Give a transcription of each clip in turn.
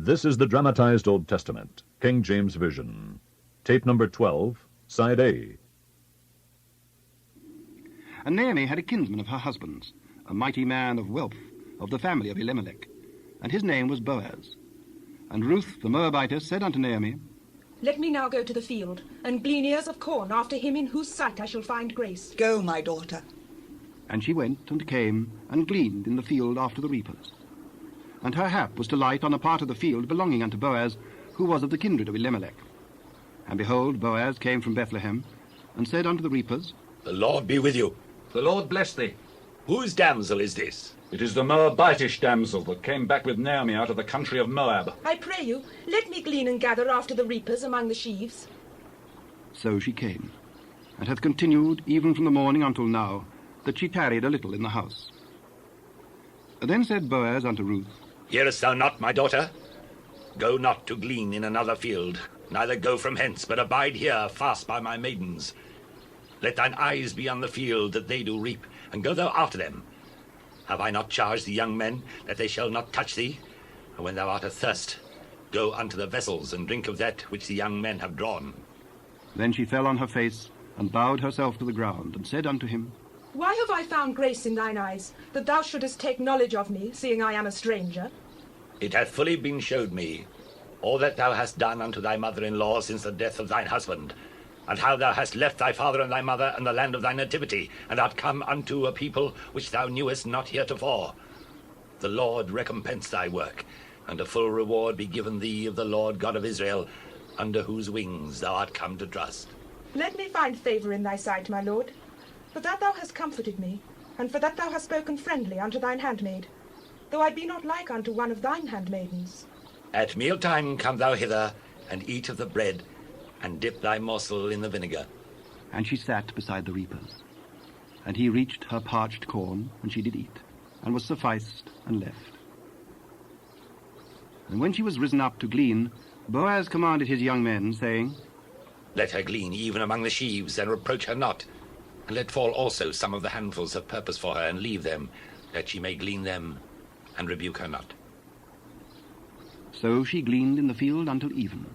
This is the Dramatized Old Testament, King James Version. Tape number 12, Side A. And Naomi had a kinsman of her husband's, a mighty man of wealth, of the family of Elimelech, and his name was Boaz. And Ruth the Moabitess said unto Naomi, Let me now go to the field, and glean ears of corn after him in whose sight I shall find grace. Go, my daughter. And she went and came and gleaned in the field after the reapers. And her hap was to light on a part of the field belonging unto Boaz, who was of the kindred of Elimelech. And behold, Boaz came from Bethlehem, and said unto the reapers, The Lord be with you. The Lord bless thee. Whose damsel is this? It is the Moabitish damsel that came back with Naomi out of the country of Moab. I pray you, let me glean and gather after the reapers among the sheaves. So she came, and hath continued even from the morning until now, that she tarried a little in the house. Then said Boaz unto Ruth, Hearest thou not, my daughter? Go not to glean in another field, neither go from hence, but abide here fast by my maidens. Let thine eyes be on the field that they do reap, and go thou after them. Have I not charged the young men that they shall not touch thee? And when thou art athirst, go unto the vessels, and drink of that which the young men have drawn. Then she fell on her face, and bowed herself to the ground, and said unto him, Why have I found grace in thine eyes, that thou shouldest take knowledge of me, seeing I am a stranger? It hath fully been showed me all that thou hast done unto thy mother-in-law since the death of thine husband, and how thou hast left thy father and thy mother and the land of thy nativity, and art come unto a people which thou knewest not heretofore. The Lord recompense thy work, and a full reward be given thee of the Lord God of Israel, under whose wings thou art come to trust. Let me find favour in thy sight, my lord, for that thou hast comforted me, and for that thou hast spoken friendly unto thine handmaid, though I be not like unto one of thine handmaidens. At mealtime come thou hither, and eat of the bread, and dip thy morsel in the vinegar. And she sat beside the reapers. And he reached her parched corn, and she did eat, and was sufficed, and left. And when she was risen up to glean, Boaz commanded his young men, saying, Let her glean even among the sheaves, and reproach her not. And let fall also some of the handfuls of purpose for her, and leave them, that she may glean them, and rebuke her not. So she gleaned in the field until even,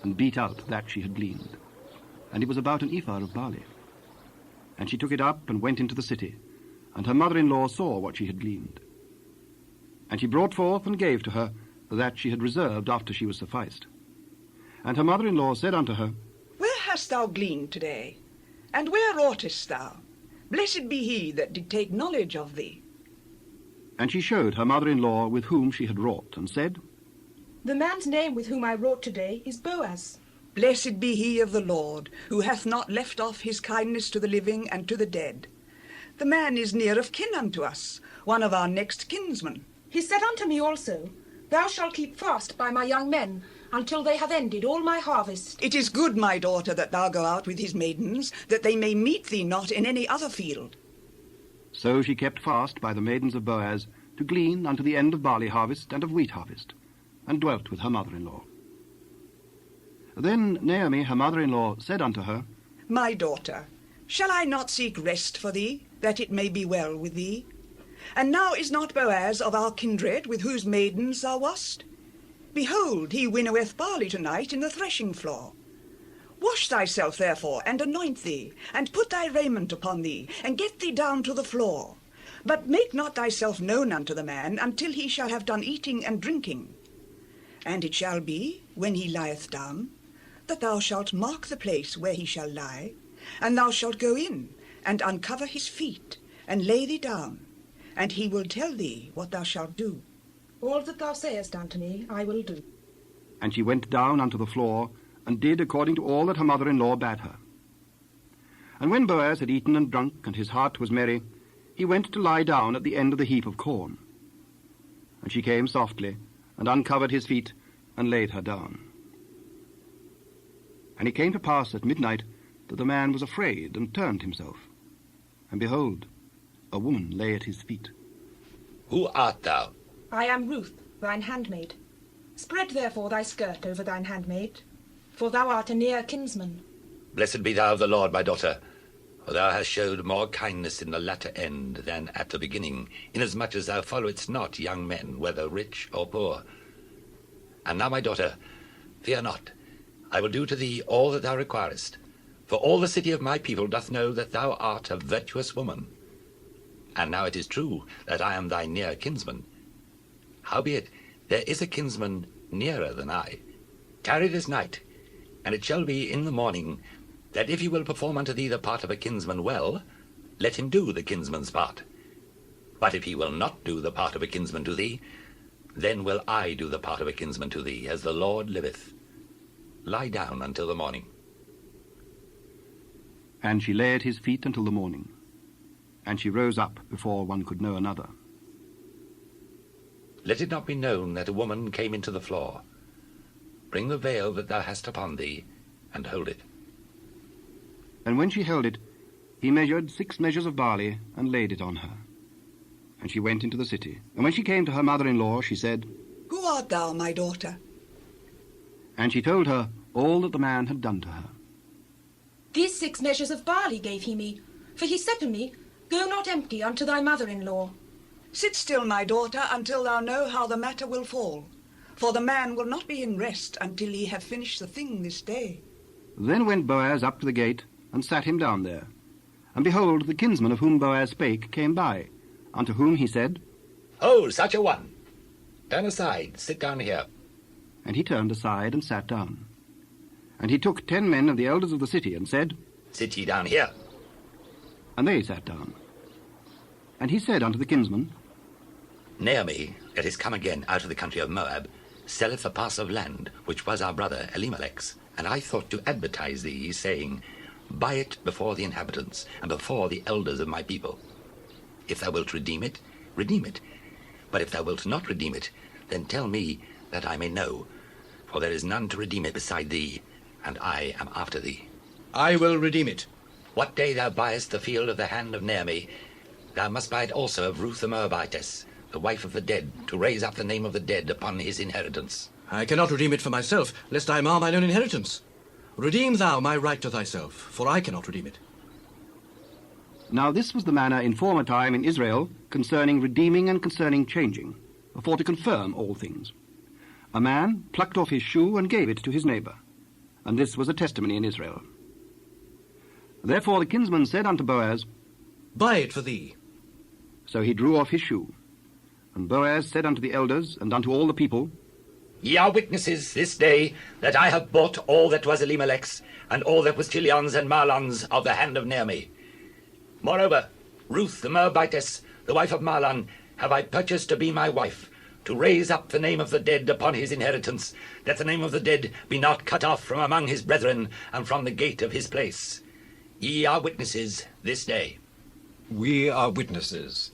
and beat out that she had gleaned. And it was about an ephah of barley. And she took it up and went into the city, and her mother-in-law saw what she had gleaned. And she brought forth and gave to her that she had reserved after she was sufficed. And her mother-in-law said unto her, Where hast thou gleaned today? And where wroughtest thou? Blessed be he that did take knowledge of thee. And she showed her mother-in-law with whom she had wrought, and said, The man's name with whom I wrought today is Boaz. Blessed be he of the Lord, who hath not left off his kindness to the living and to the dead. The man is near of kin unto us, one of our next kinsmen. He said unto me also, Thou shalt keep fast by my young men, until they have ended all my harvest. It is good, my daughter, that thou go out with his maidens, that they may meet thee not in any other field. So she kept fast by the maidens of Boaz, to glean unto the end of barley harvest and of wheat harvest, and dwelt with her mother-in-law. Then Naomi, her mother-in-law, said unto her, My daughter, shall I not seek rest for thee, that it may be well with thee? And now is not Boaz of our kindred, with whose maidens thou wast? Behold, he winnoweth barley tonight in the threshing floor. Wash thyself therefore, and anoint thee, and put thy raiment upon thee, and get thee down to the floor. But make not thyself known unto the man, until he shall have done eating and drinking. And it shall be, when he lieth down, that thou shalt mark the place where he shall lie, and thou shalt go in, and uncover his feet, and lay thee down, and he will tell thee what thou shalt do. All that thou sayest unto me, I will do. And she went down unto the floor, and did according to all that her mother-in-law bade her. And when Boaz had eaten and drunk, and his heart was merry, he went to lie down at the end of the heap of corn. And she came softly, and uncovered his feet, and laid her down. And it came to pass at midnight that the man was afraid, and turned himself. And behold, a woman lay at his feet. Who art thou? I am Ruth, thine handmaid. Spread therefore thy skirt over thine handmaid, for thou art a near kinsman. Blessed be thou of the Lord, my daughter, for thou hast showed more kindness in the latter end than at the beginning, inasmuch as thou followedst not young men, whether rich or poor. And now, my daughter, fear not. I will do to thee all that thou requirest. For all the city of my people doth know that thou art a virtuous woman. And now it is true that I am thy near kinsman. Howbeit, there is a kinsman nearer than I. Tarry this night, and it shall be in the morning, that if he will perform unto thee the part of a kinsman well, let him do the kinsman's part. But if he will not do the part of a kinsman to thee, then will I do the part of a kinsman to thee, as the Lord liveth. Lie down until the morning. And she lay at his feet until the morning, and she rose up before one could know another. Let it not be known that a woman came into the floor. Bring the veil that thou hast upon thee, and hold it. And when she held it, he measured 6 measures of barley, and laid it on her. And she went into the city. And when she came to her mother-in-law, she said, Who art thou, my daughter? And she told her all that the man had done to her. These 6 measures of barley gave he me, for he said to me, Go not empty unto thy mother-in-law. Sit still, my daughter, until thou know how the matter will fall. For the man will not be in rest until he have finished the thing this day. Then went Boaz up to the gate, and sat him down there. And behold, the kinsman of whom Boaz spake came by, unto whom he said, Oh, such a one! Turn aside, sit down here. And he turned aside and sat down. And he took 10 men of the elders of the city, and said, Sit ye down here. And they sat down. And he said unto the kinsman, Naomi, that is come again out of the country of Moab, selleth a parcel of land, which was our brother Elimelech's. And I thought to advertise thee, saying, Buy it before the inhabitants, and before the elders of my people. If thou wilt redeem it, redeem it. But if thou wilt not redeem it, then tell me, that I may know. For there is none to redeem it beside thee, and I am after thee. I will redeem it. What day thou buyest the field of the hand of Naomi, thou must buy it also of Ruth the Moabitess, the wife of the dead, to raise up the name of the dead upon his inheritance. I cannot redeem it for myself, lest I mar mine own inheritance. Redeem thou my right to thyself, for I cannot redeem it. Now this was the manner in former time in Israel concerning redeeming and concerning changing, for to confirm all things. A man plucked off his shoe and gave it to his neighbour, and this was a testimony in Israel. Therefore the kinsman said unto Boaz, Buy it for thee. So he drew off his shoe. And Boaz said unto the elders and unto all the people, Ye are witnesses this day that I have bought all that was Elimelech's, and all that was Chilion's and Mahlon's of the hand of Naomi. Moreover, Ruth the Moabitess, the wife of Mahlon, have I purchased to be my wife, to raise up the name of the dead upon his inheritance, that the name of the dead be not cut off from among his brethren, and from the gate of his place. Ye are witnesses this day. We are witnesses.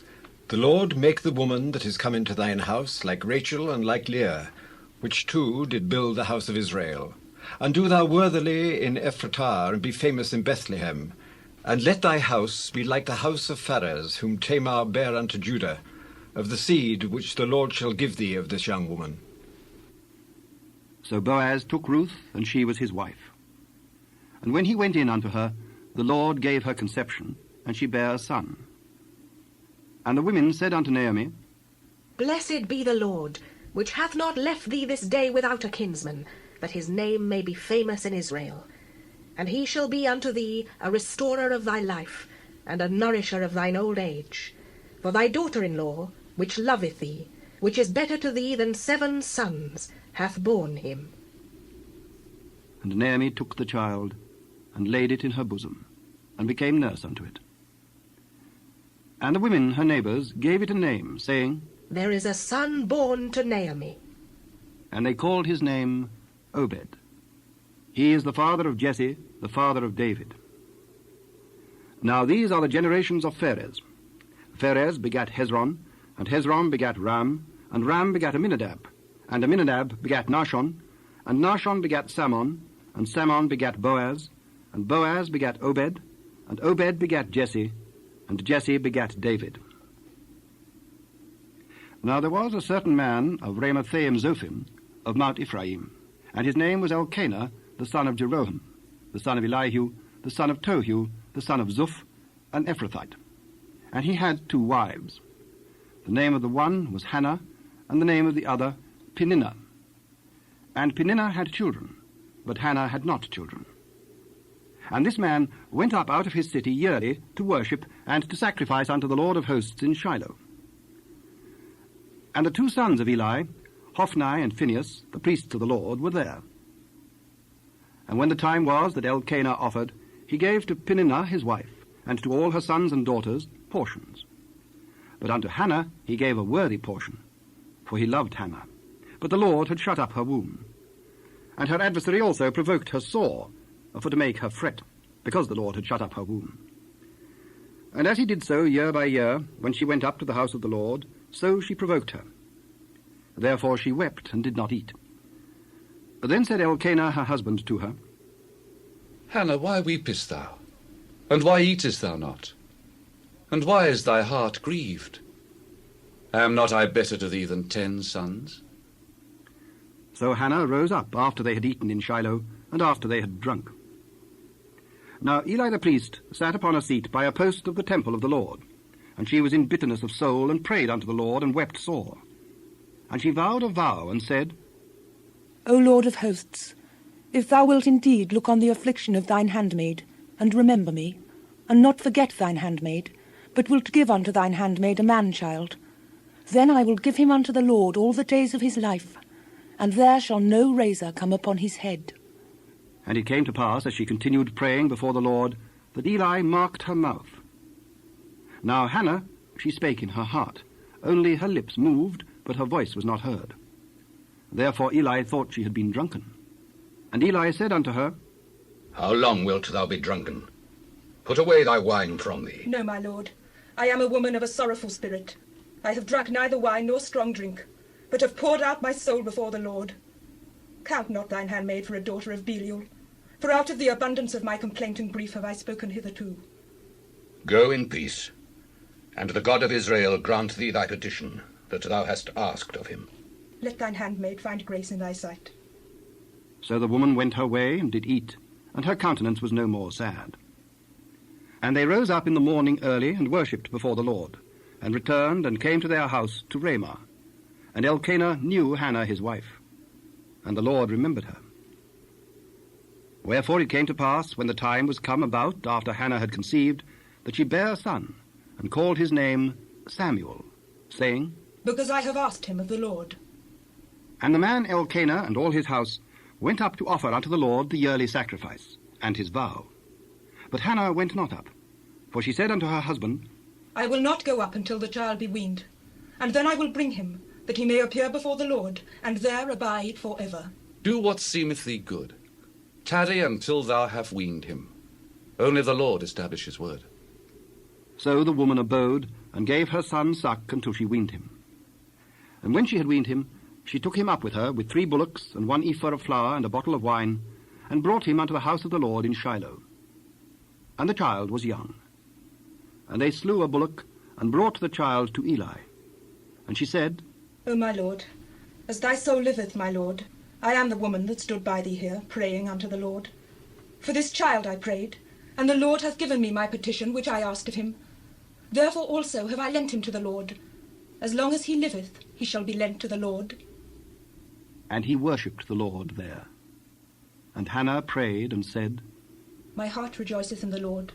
The Lord make the woman that is come into thine house like Rachel and like Leah, which two did build the house of Israel. And do thou worthily in Ephratah, and be famous in Bethlehem. And let thy house be like the house of Pharez, whom Tamar bare unto Judah, of the seed which the Lord shall give thee of this young woman. So Boaz took Ruth, and she was his wife. And when he went in unto her, the Lord gave her conception, and she bare a son. And the women said unto Naomi, Blessed be the Lord, which hath not left thee this day without a kinsman, that his name may be famous in Israel. And he shall be unto thee a restorer of thy life, and a nourisher of thine old age. For thy daughter-in-law, which loveth thee, which is better to thee than 7 sons, hath borne him. And Naomi took the child, and laid it in her bosom, and became nurse unto it. And the women, her neighbours, gave it a name, saying, There is a son born to Naomi. And they called his name Obed. He is the father of Jesse, the father of David. Now these are the generations of Pharez. Pharez begat Hezron, and Hezron begat Ram, and Ram begat Amminadab, and Amminadab begat Nahshon, and Nahshon begat Salmon, and Salmon begat Boaz, and Boaz begat Obed, and Obed begat Jesse, and Jesse begat David. Now there was a certain man of Ramathaim Zophim, of Mount Ephraim, and his name was Elkanah, the son of Jeroham, the son of Elihu, the son of Tohu, the son of Zuph, an Ephrathite. And he had 2 wives. The name of the one was Hannah, and the name of the other Peninnah. And Peninnah had children, but Hannah had not children. And this man went up out of his city yearly to worship and to sacrifice unto the Lord of hosts in Shiloh. And the two sons of Eli, Hophni and Phinehas, the priests of the Lord, were there. And when the time was that Elkanah offered, he gave to Peninnah his wife, and to all her sons and daughters portions. But unto Hannah he gave a worthy portion, for he loved Hannah. But the Lord had shut up her womb. And her adversary also provoked her sore, for to make her fret, because the Lord had shut up her womb. And as he did so year by year, when she went up to the house of the Lord, so she provoked her. Therefore she wept and did not eat. Then said Elkanah her husband to her, Hannah, why weepest thou? And why eatest thou not? And why is thy heart grieved? Am not I better to thee than 10 sons? So Hannah rose up after they had eaten in Shiloh, and after they had drunk. Now Eli the priest sat upon a seat by a post of the temple of the Lord, and she was in bitterness of soul, and prayed unto the Lord, and wept sore. And she vowed a vow, and said, O Lord of hosts, if thou wilt indeed look on the affliction of thine handmaid, and remember me, and not forget thine handmaid, but wilt give unto thine handmaid a man-child, then I will give him unto the Lord all the days of his life, and there shall no razor come upon his head. And it came to pass, as she continued praying before the Lord, that Eli marked her mouth. Now Hannah, she spake in her heart, only her lips moved, but her voice was not heard. Therefore Eli thought she had been drunken. And Eli said unto her, How long wilt thou be drunken? Put away thy wine from thee. No, my lord. I am a woman of a sorrowful spirit. I have drunk neither wine nor strong drink, but have poured out my soul before the Lord. Count not thine handmaid for a daughter of Belial, for out of the abundance of my complaint and grief have I spoken hitherto. Go in peace, and the God of Israel grant thee thy petition that thou hast asked of him. Let thine handmaid find grace in thy sight. So the woman went her way and did eat, and her countenance was no more sad. And they rose up in the morning early, and worshipped before the Lord, and returned and came to their house to Ramah. And Elkanah knew Hannah his wife, and the Lord remembered her. Wherefore it came to pass, when the time was come about after Hannah had conceived, that she bare a son, and called his name Samuel, saying, Because I have asked him of the Lord. And the man Elkanah and all his house went up to offer unto the Lord the yearly sacrifice, and his vow. But Hannah went not up, for she said unto her husband, I will not go up until the child be weaned, and then I will bring him, that he may appear before the Lord, and there abide for ever. Do what seemeth thee good. Tarry until thou have weaned him. Only the Lord establish his word. So the woman abode, and gave her son suck until she weaned him. And when she had weaned him, she took him up with her, with 3 bullocks, and 1 ephah of flour, and a bottle of wine, and brought him unto the house of the Lord in Shiloh. And the child was young. And they slew a bullock, and brought the child to Eli. And she said, O my lord, as thy soul liveth, my lord, I am the woman that stood by thee here, praying unto the Lord. For this child I prayed, and the Lord hath given me my petition which I asked of him. Therefore also have I lent him to the Lord. As long as he liveth, he shall be lent to the Lord. And he worshipped the Lord there. And Hannah prayed and said, My heart rejoiceth in the Lord.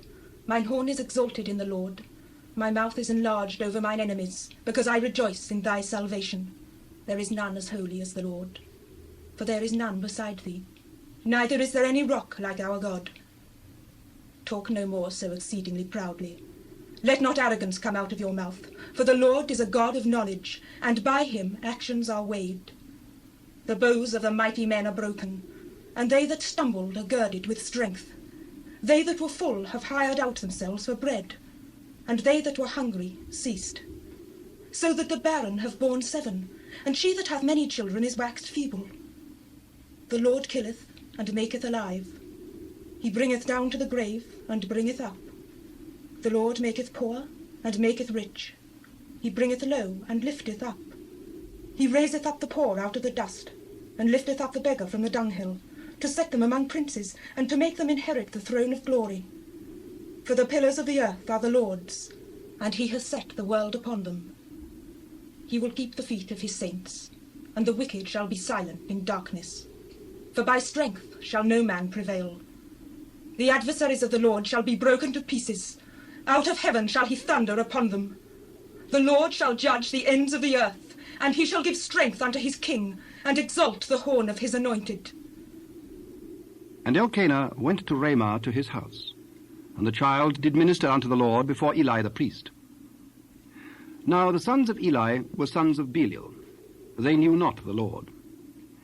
Mine horn is exalted in the Lord. My mouth is enlarged over mine enemies, because I rejoice in thy salvation. There is none as holy as the Lord. For there is none beside thee, neither is there any rock like our God. Talk no more so exceedingly proudly. Let not arrogance come out of your mouth, for the Lord is a God of knowledge, and by him actions are weighed. The bows of the mighty men are broken, and they that stumbled are girded with strength. They that were full have hired out themselves for bread, and they that were hungry ceased. So that the barren have borne 7, and she that hath many children is waxed feeble. The Lord killeth, and maketh alive. He bringeth down to the grave, and bringeth up. The Lord maketh poor, and maketh rich. He bringeth low, and lifteth up. He raiseth up the poor out of the dust, and lifteth up the beggar from the dunghill, to set them among princes, and to make them inherit the throne of glory. For the pillars of the earth are the Lord's, and he has set the world upon them. He will keep the feet of his saints, and the wicked shall be silent in darkness. for by strength shall no man prevail. The adversaries of the Lord shall be broken to pieces. Out of heaven shall he thunder upon them. The Lord shall judge the ends of the earth, and he shall give strength unto his king, and exalt the horn of his anointed. And Elkanah went to Ramah to his house, and the child did minister unto the Lord before Eli the priest. Now the sons of Eli were sons of Belial. They knew not the Lord.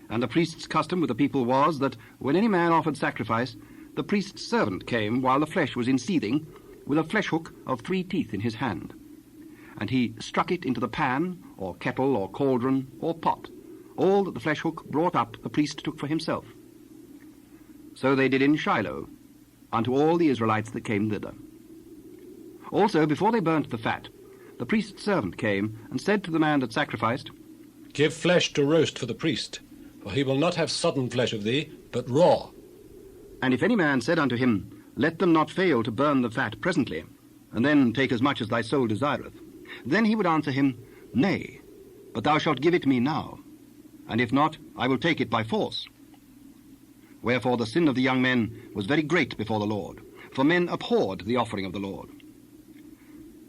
And the priest's custom with the people was that when any man offered sacrifice, the priest's servant came while the flesh was in seething, with a flesh hook of 3 teeth in his hand. And he struck it into the pan, or kettle, or cauldron, or pot. All that the flesh hook brought up the priest took for himself. So they did in Shiloh, unto all the Israelites that came thither. Also, before they burnt the fat, the priest's servant came and said to the man that sacrificed, Give flesh to roast for the priest, for he will not have sodden flesh of thee, but raw. And if any man said unto him, Let them not fail to burn the fat presently, and then take as much as thy soul desireth, then he would answer him, Nay, but thou shalt give it me now, and if not, I will take it by force. Wherefore the sin of the young men was very great before the Lord, for men abhorred the offering of the Lord.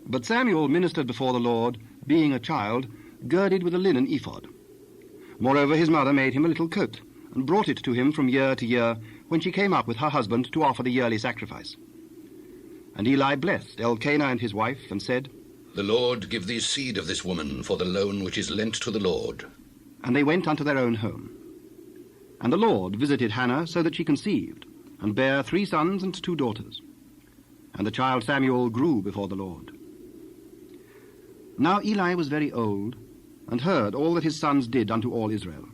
But Samuel ministered before the Lord, being a child, girded with a linen ephod. Moreover his mother made him a little coat, and brought it to him from year to year, when she came up with her husband to offer the yearly sacrifice. And Eli blessed Elkanah and his wife, and said, The Lord give thee seed of this woman for the loan which is lent to the Lord. And they went unto their own home. And the Lord visited Hannah, so that she conceived, and bare 3 sons and 2 daughters. And the child Samuel grew before the Lord. Now Eli was very old, and heard all that his sons did unto all Israel,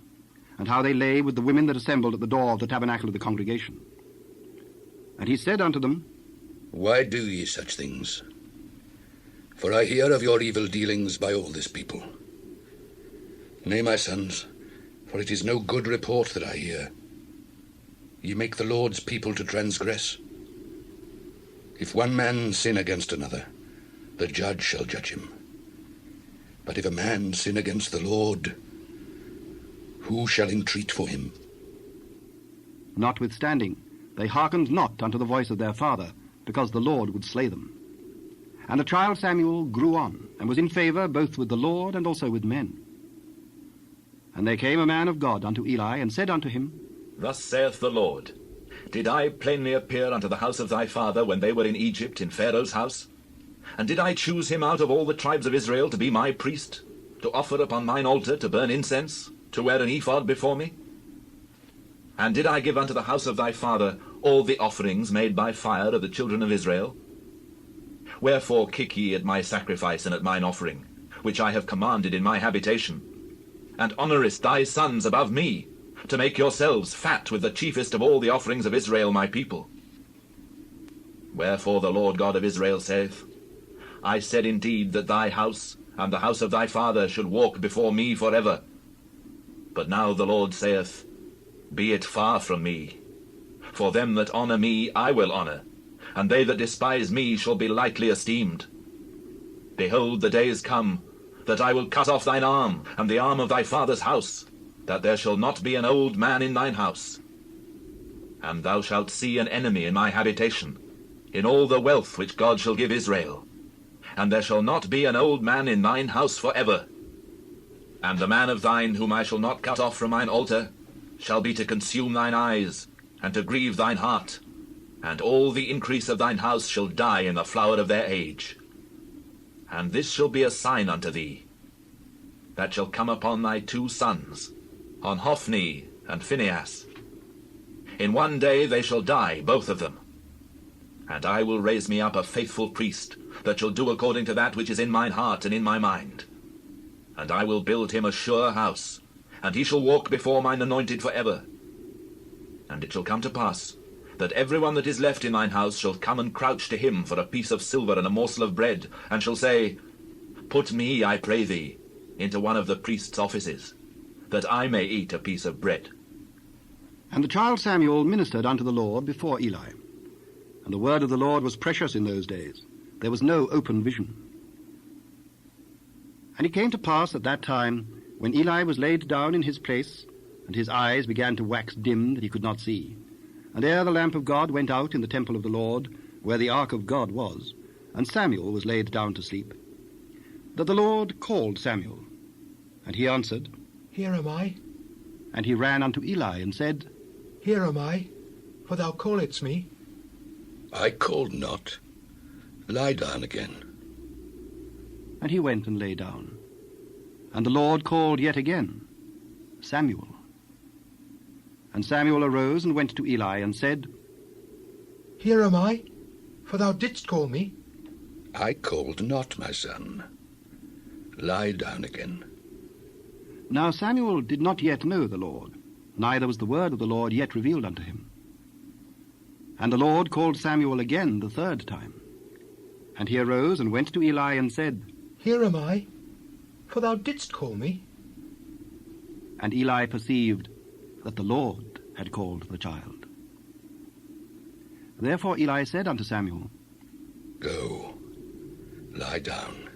and how they lay with the women that assembled at the door of the tabernacle of the congregation. And he said unto them, Why do ye such things? For I hear of your evil dealings by all this people. Nay, my sons, for it is no good report that I hear. Ye make the Lord's people to transgress. If one man sin against another, the judge shall judge him. But if a man sin against the Lord, who shall entreat for him? Notwithstanding, they hearkened not unto the voice of their father, because the Lord would slay them. And the child Samuel grew on, and was in favour both with the Lord and also with men. And there came a man of God unto Eli, and said unto him, Thus saith the Lord, Did I plainly appear unto the house of thy father when they were in Egypt in Pharaoh's house? And did I choose him out of all the tribes of Israel to be my priest, to offer upon mine altar, to burn incense, to wear an ephod before me? And did I give unto the house of thy father all the offerings made by fire of the children of Israel? Wherefore kick ye at my sacrifice and at mine offering, which I have commanded in my habitation? And honourest thy sons above me, to make yourselves fat with the chiefest of all the offerings of Israel my people? Wherefore the Lord God of Israel saith, I said indeed that thy house and the house of thy father should walk before me forever. But now the Lord saith, Be it far from me. For them that honour me I will honour, and they that despise me shall be lightly esteemed. Behold, the day is come, that I will cut off thine arm, and the arm of thy father's house, that there shall not be an old man in thine house. And thou shalt see an enemy in my habitation, in all the wealth which God shall give Israel. And there shall not be an old man in thine house for ever. And the man of thine whom I shall not cut off from mine altar shall be to consume thine eyes, and to grieve thine heart, and all the increase of thine house shall die in the flower of their age. And this shall be a sign unto thee, that shall come upon thy 2 sons, on Hophni and Phinehas. In one day they shall die, both of them. And I will raise me up a faithful priest, that shall do according to that which is in mine heart and in my mind. And I will build him a sure house, and he shall walk before mine anointed for ever. And it shall come to pass, that every one that is left in thine house shall come and crouch to him for a piece of silver and a morsel of bread, and shall say, Put me, I pray thee, into one of the priest's offices, that I may eat a piece of bread. And the child Samuel ministered unto the Lord before Eli. And the word of the Lord was precious in those days. There was no open vision. And it came to pass at that time, when Eli was laid down in his place, and his eyes began to wax dim that he could not see. And ere the lamp of God went out in the temple of the Lord, where the ark of God was, and Samuel was laid down to sleep, that the Lord called Samuel. And he answered, Here am I. And he ran unto Eli and said, Here am I, for thou calledst me. I called not. Lie down again. And he went and lay down. And the Lord called yet again, Samuel. And Samuel arose and went to Eli and said, Here am I, for thou didst call me. I called not, my son. Lie down again. Now Samuel did not yet know the Lord, neither was the word of the Lord yet revealed unto him. And the Lord called Samuel again the third time. And he arose and went to Eli and said, Here am I, for thou didst call me. And Eli perceived that the Lord had called the child. Therefore Eli said unto Samuel, Go, lie down.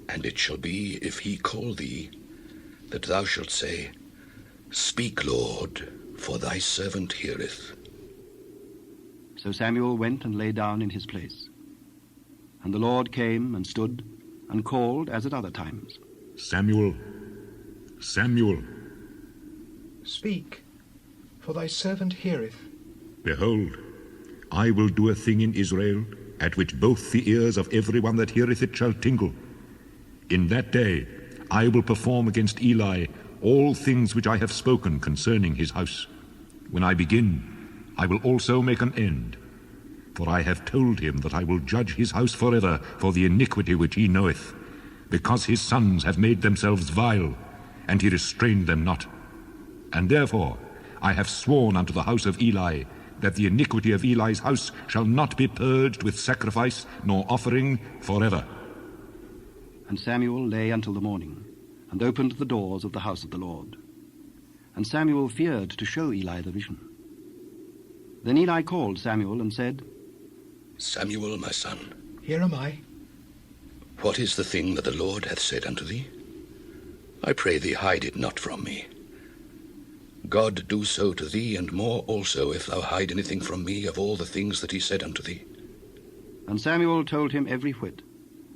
And it shall be, if he call thee, that thou shalt say, Speak, Lord, for thy servant heareth. So Samuel went and lay down in his place. And the Lord came and stood and called as at other times, Samuel, Samuel. Speak, for thy servant heareth. Behold, I will do a thing in Israel, at which both the ears of every one that heareth it shall tingle. In that day I will perform against Eli all things which I have spoken concerning his house. When I begin, I will also make an end. For I have told him that I will judge his house forever for the iniquity which he knoweth, because his sons have made themselves vile, and he restrained them not. And therefore I have sworn unto the house of Eli, that the iniquity of Eli's house shall not be purged with sacrifice nor offering forever. And Samuel lay until the morning, and opened the doors of the house of the Lord. And Samuel feared to show Eli the vision. Then Eli called Samuel and said, Samuel, my son. Here am I. What is the thing that the Lord hath said unto thee? I pray thee, hide it not from me. God do so to thee, and more also, if thou hide anything from me of all the things that he said unto thee. And Samuel told him every whit,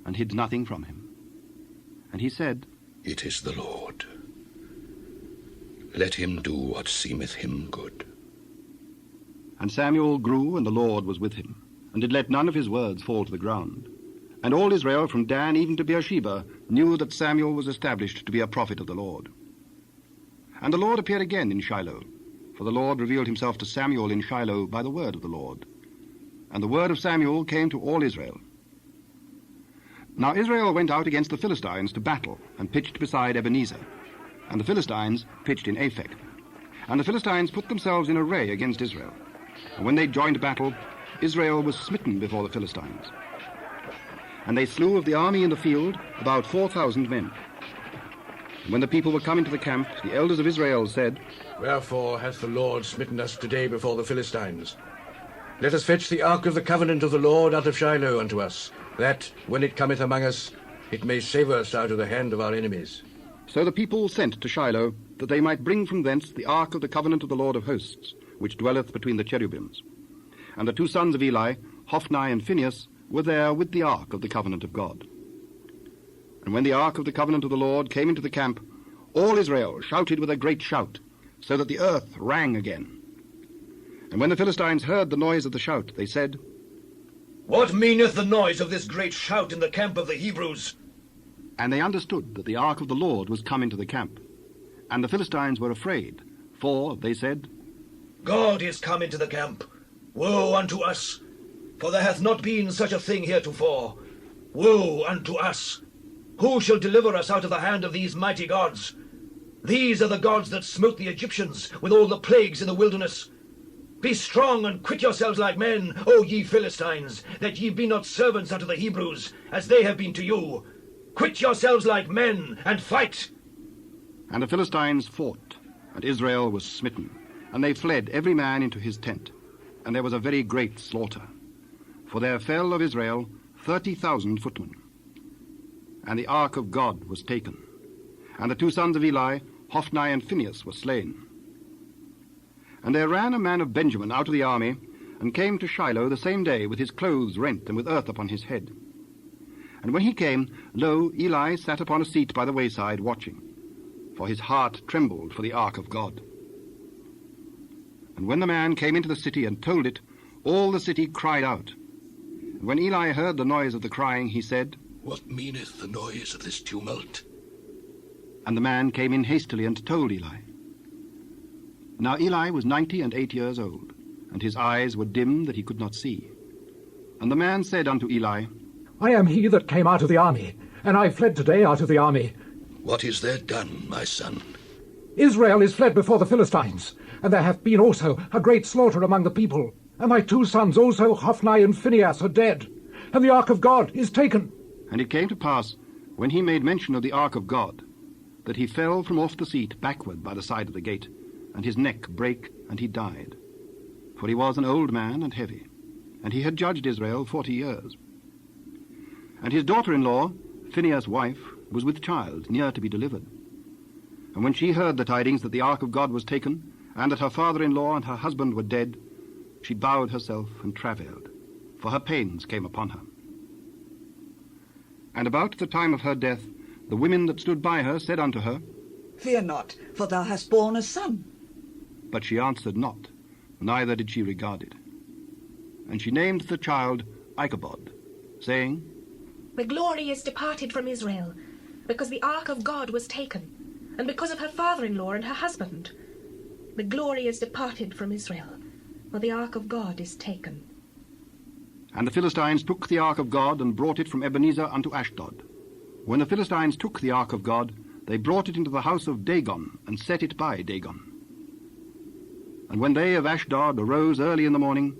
and hid nothing from him. And he said, It is the Lord. Let him do what seemeth him good. And Samuel grew, and the Lord was with him, and did let none of his words fall to the ground. And all Israel, from Dan even to Beersheba, knew that Samuel was established to be a prophet of the Lord. And the Lord appeared again in Shiloh, for the Lord revealed himself to Samuel in Shiloh by the word of the Lord. And the word of Samuel came to all Israel. Now Israel went out against the Philistines to battle, and pitched beside Ebenezer. And the Philistines pitched in Aphek. And the Philistines put themselves in array against Israel. And when they joined battle, Israel was smitten before the Philistines. And they slew of the army in the field about 4,000 men. And when the people were come into the camp, the elders of Israel said, Wherefore hath the Lord smitten us today before the Philistines? Let us fetch the ark of the covenant of the Lord out of Shiloh unto us, that, when it cometh among us, it may save us out of the hand of our enemies. So the people sent to Shiloh, that they might bring from thence the ark of the covenant of the Lord of hosts, which dwelleth between the cherubims. And the two sons of Eli, Hophni and Phinehas, were there with the ark of the covenant of God. And when the ark of the covenant of the Lord came into the camp, all Israel shouted with a great shout, so that the earth rang again. And when the Philistines heard the noise of the shout, they said, What meaneth the noise of this great shout in the camp of the Hebrews? And they understood that the ark of the Lord was come into the camp. And the Philistines were afraid, for, they said, God is come into the camp. Woe unto us! For there hath not been such a thing heretofore. Woe unto us! Who shall deliver us out of the hand of these mighty gods? These are the gods that smote the Egyptians with all the plagues in the wilderness. Be strong and quit yourselves like men, O ye Philistines, that ye be not servants unto the Hebrews, as they have been to you. Quit yourselves like men, and fight! And the Philistines fought, and Israel was smitten, and they fled every man into his tent. And there was a very great slaughter. For there fell of Israel 30,000 footmen. And the ark of God was taken. And the two sons of Eli, Hophni and Phinehas were slain. And there ran a man of Benjamin out of the army, and came to Shiloh the same day with his clothes rent and with earth upon his head. And when he came, lo, Eli sat upon a seat by the wayside watching, for his heart trembled for the ark of God. And when the man came into the city and told it, all the city cried out. And when Eli heard the noise of the crying, he said, What meaneth the noise of this tumult? And the man came in hastily and told Eli. Now Eli was 98 years old, and his eyes were dim that he could not see. And the man said unto Eli, I am he that came out of the army, and I fled today out of the army. What is there done, my son? Israel is fled before the Philistines, and there hath been also a great slaughter among the people. And my 2 sons also, Hophni and Phinehas, are dead, and the ark of God is taken. And it came to pass, when he made mention of the ark of God, that he fell from off the seat backward by the side of the gate, and his neck brake, and he died. For he was an old man and heavy, and he had judged Israel 40 years. And his daughter-in-law, Phinehas' wife, was with child, near to be delivered. And when she heard the tidings that the ark of God was taken, and that her father-in-law and her husband were dead, she bowed herself and travailed, for her pains came upon her. And about the time of her death, the women that stood by her said unto her, Fear not, for thou hast borne a son. But she answered not, neither did she regard it. And she named the child Ichabod, saying, The glory is departed from Israel, because the ark of God was taken, and because of her father-in-law and her husband. The glory is departed from Israel, for the ark of God is taken. And the Philistines took the ark of God, and brought it from Ebenezer unto Ashdod. When the Philistines took the ark of God, they brought it into the house of Dagon, and set it by Dagon. And when they of Ashdod arose early in the morning,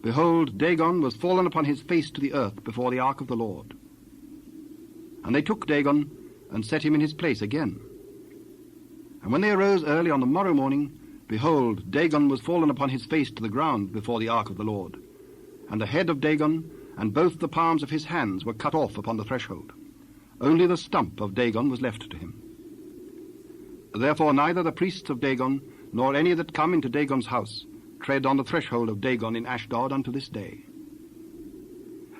behold, Dagon was fallen upon his face to the earth before the ark of the Lord. And they took Dagon, and set him in his place again. And when they arose early on the morrow morning, behold, Dagon was fallen upon his face to the ground before the ark of the Lord. And the head of Dagon, and both the palms of his hands were cut off upon the threshold. Only the stump of Dagon was left to him. Therefore neither the priests of Dagon, nor any that come into Dagon's house, tread on the threshold of Dagon in Ashdod unto this day.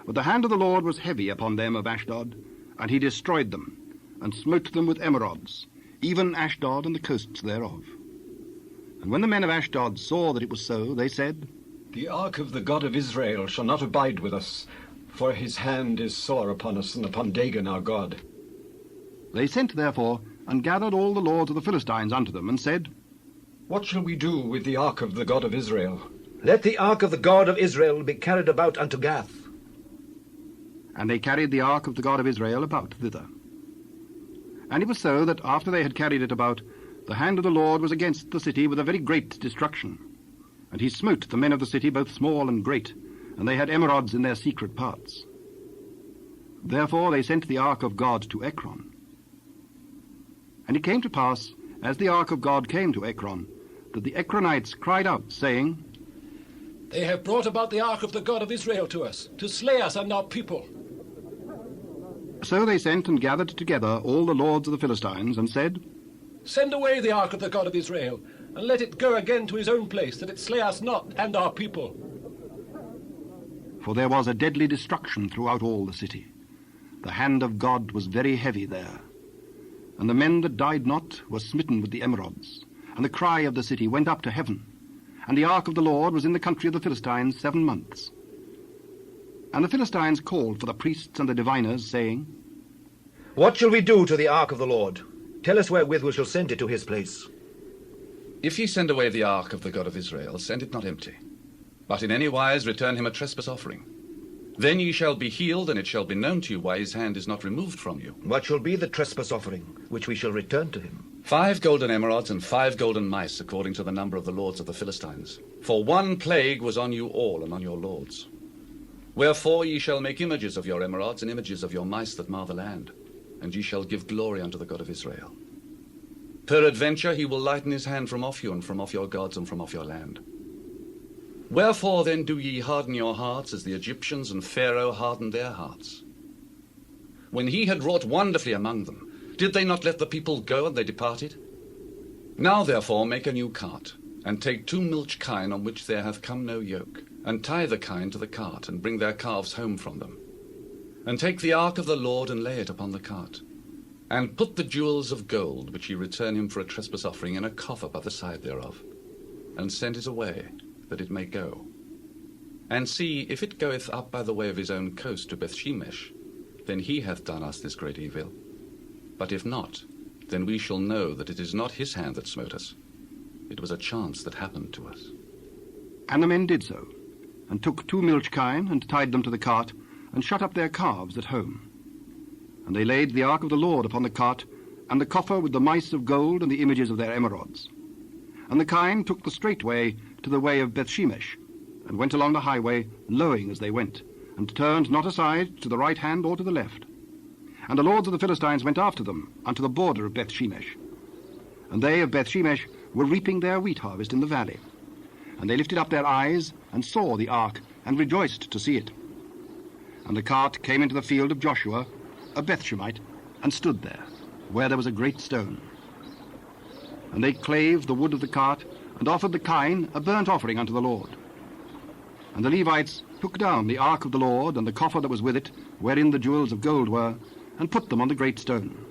But the hand of the Lord was heavy upon them of Ashdod, and he destroyed them, and smote them with emerods, even Ashdod and the coasts thereof. And when the men of Ashdod saw that it was so, they said, The ark of the God of Israel shall not abide with us, for his hand is sore upon us and upon Dagon our God. They sent therefore, and gathered all the lords of the Philistines unto them, and said, What shall we do with the ark of the God of Israel? Let the ark of the God of Israel be carried about unto Gath. And they carried the ark of the God of Israel about thither. And it was so that after they had carried it about, the hand of the Lord was against the city with a very great destruction. And he smote the men of the city, both small and great, and they had emerods in their secret parts. Therefore they sent the ark of God to Ekron. And it came to pass, as the ark of God came to Ekron, that the Ekronites cried out, saying, They have brought about the ark of the God of Israel to us, to slay us and our people. So they sent and gathered together all the lords of the Philistines, and said, Send away the ark of the God of Israel, and let it go again to his own place, that it slay us not and our people. For there was a deadly destruction throughout all the city. The hand of God was very heavy there. And the men that died not were smitten with the emerods, and the cry of the city went up to heaven. And the ark of the Lord was in the country of the Philistines 7 months. And the Philistines called for the priests and the diviners, saying, What shall we do to the ark of the Lord? Tell us wherewith we shall send it to his place. If ye send away the ark of the God of Israel, send it not empty, but in any wise return him a trespass offering. Then ye shall be healed, and it shall be known to you why his hand is not removed from you. What shall be the trespass offering, which we shall return to him? 5 golden emerods and 5 golden mice, according to the number of the lords of the Philistines. For 1 plague was on you all and on your lords. Wherefore ye shall make images of your emerods and images of your mice that mar the land, and ye shall give glory unto the God of Israel. Peradventure he will lighten his hand from off you, and from off your gods, and from off your land. Wherefore then do ye harden your hearts, as the Egyptians and Pharaoh hardened their hearts? When he had wrought wonderfully among them, did they not let the people go, and they departed? Now therefore make a new cart, and take 2 milch kine on which there hath come no yoke, and tie the kine to the cart, and bring their calves home from them. And take the ark of the Lord, and lay it upon the cart. And put the jewels of gold, which ye return him for a trespass offering, in a coffer by the side thereof, and send it away, that it may go. And see, if it goeth up by the way of his own coast to Bethshemesh, then he hath done us this great evil. But if not, then we shall know that it is not his hand that smote us. It was a chance that happened to us. And the men did so, and took 2 milch kine, and tied them to the cart, and shut up their calves at home. And they laid the ark of the Lord upon the cart, and the coffer with the mice of gold and the images of their emerods. And the kine took the straight way to the way of Bethshemesh, and went along the highway, lowing as they went, and turned not aside to the right hand or to the left. And the lords of the Philistines went after them unto the border of Bethshemesh. And they of Bethshemesh were reaping their wheat harvest in the valley. And they lifted up their eyes, and saw the ark, and rejoiced to see it. And the cart came into the field of Joshua, a Bethshemite, and stood there, where there was a great stone. And they clave the wood of the cart, and offered the kine a burnt offering unto the Lord. And the Levites took down the ark of the Lord, and the coffer that was with it, wherein the jewels of gold were, and put them on the great stone.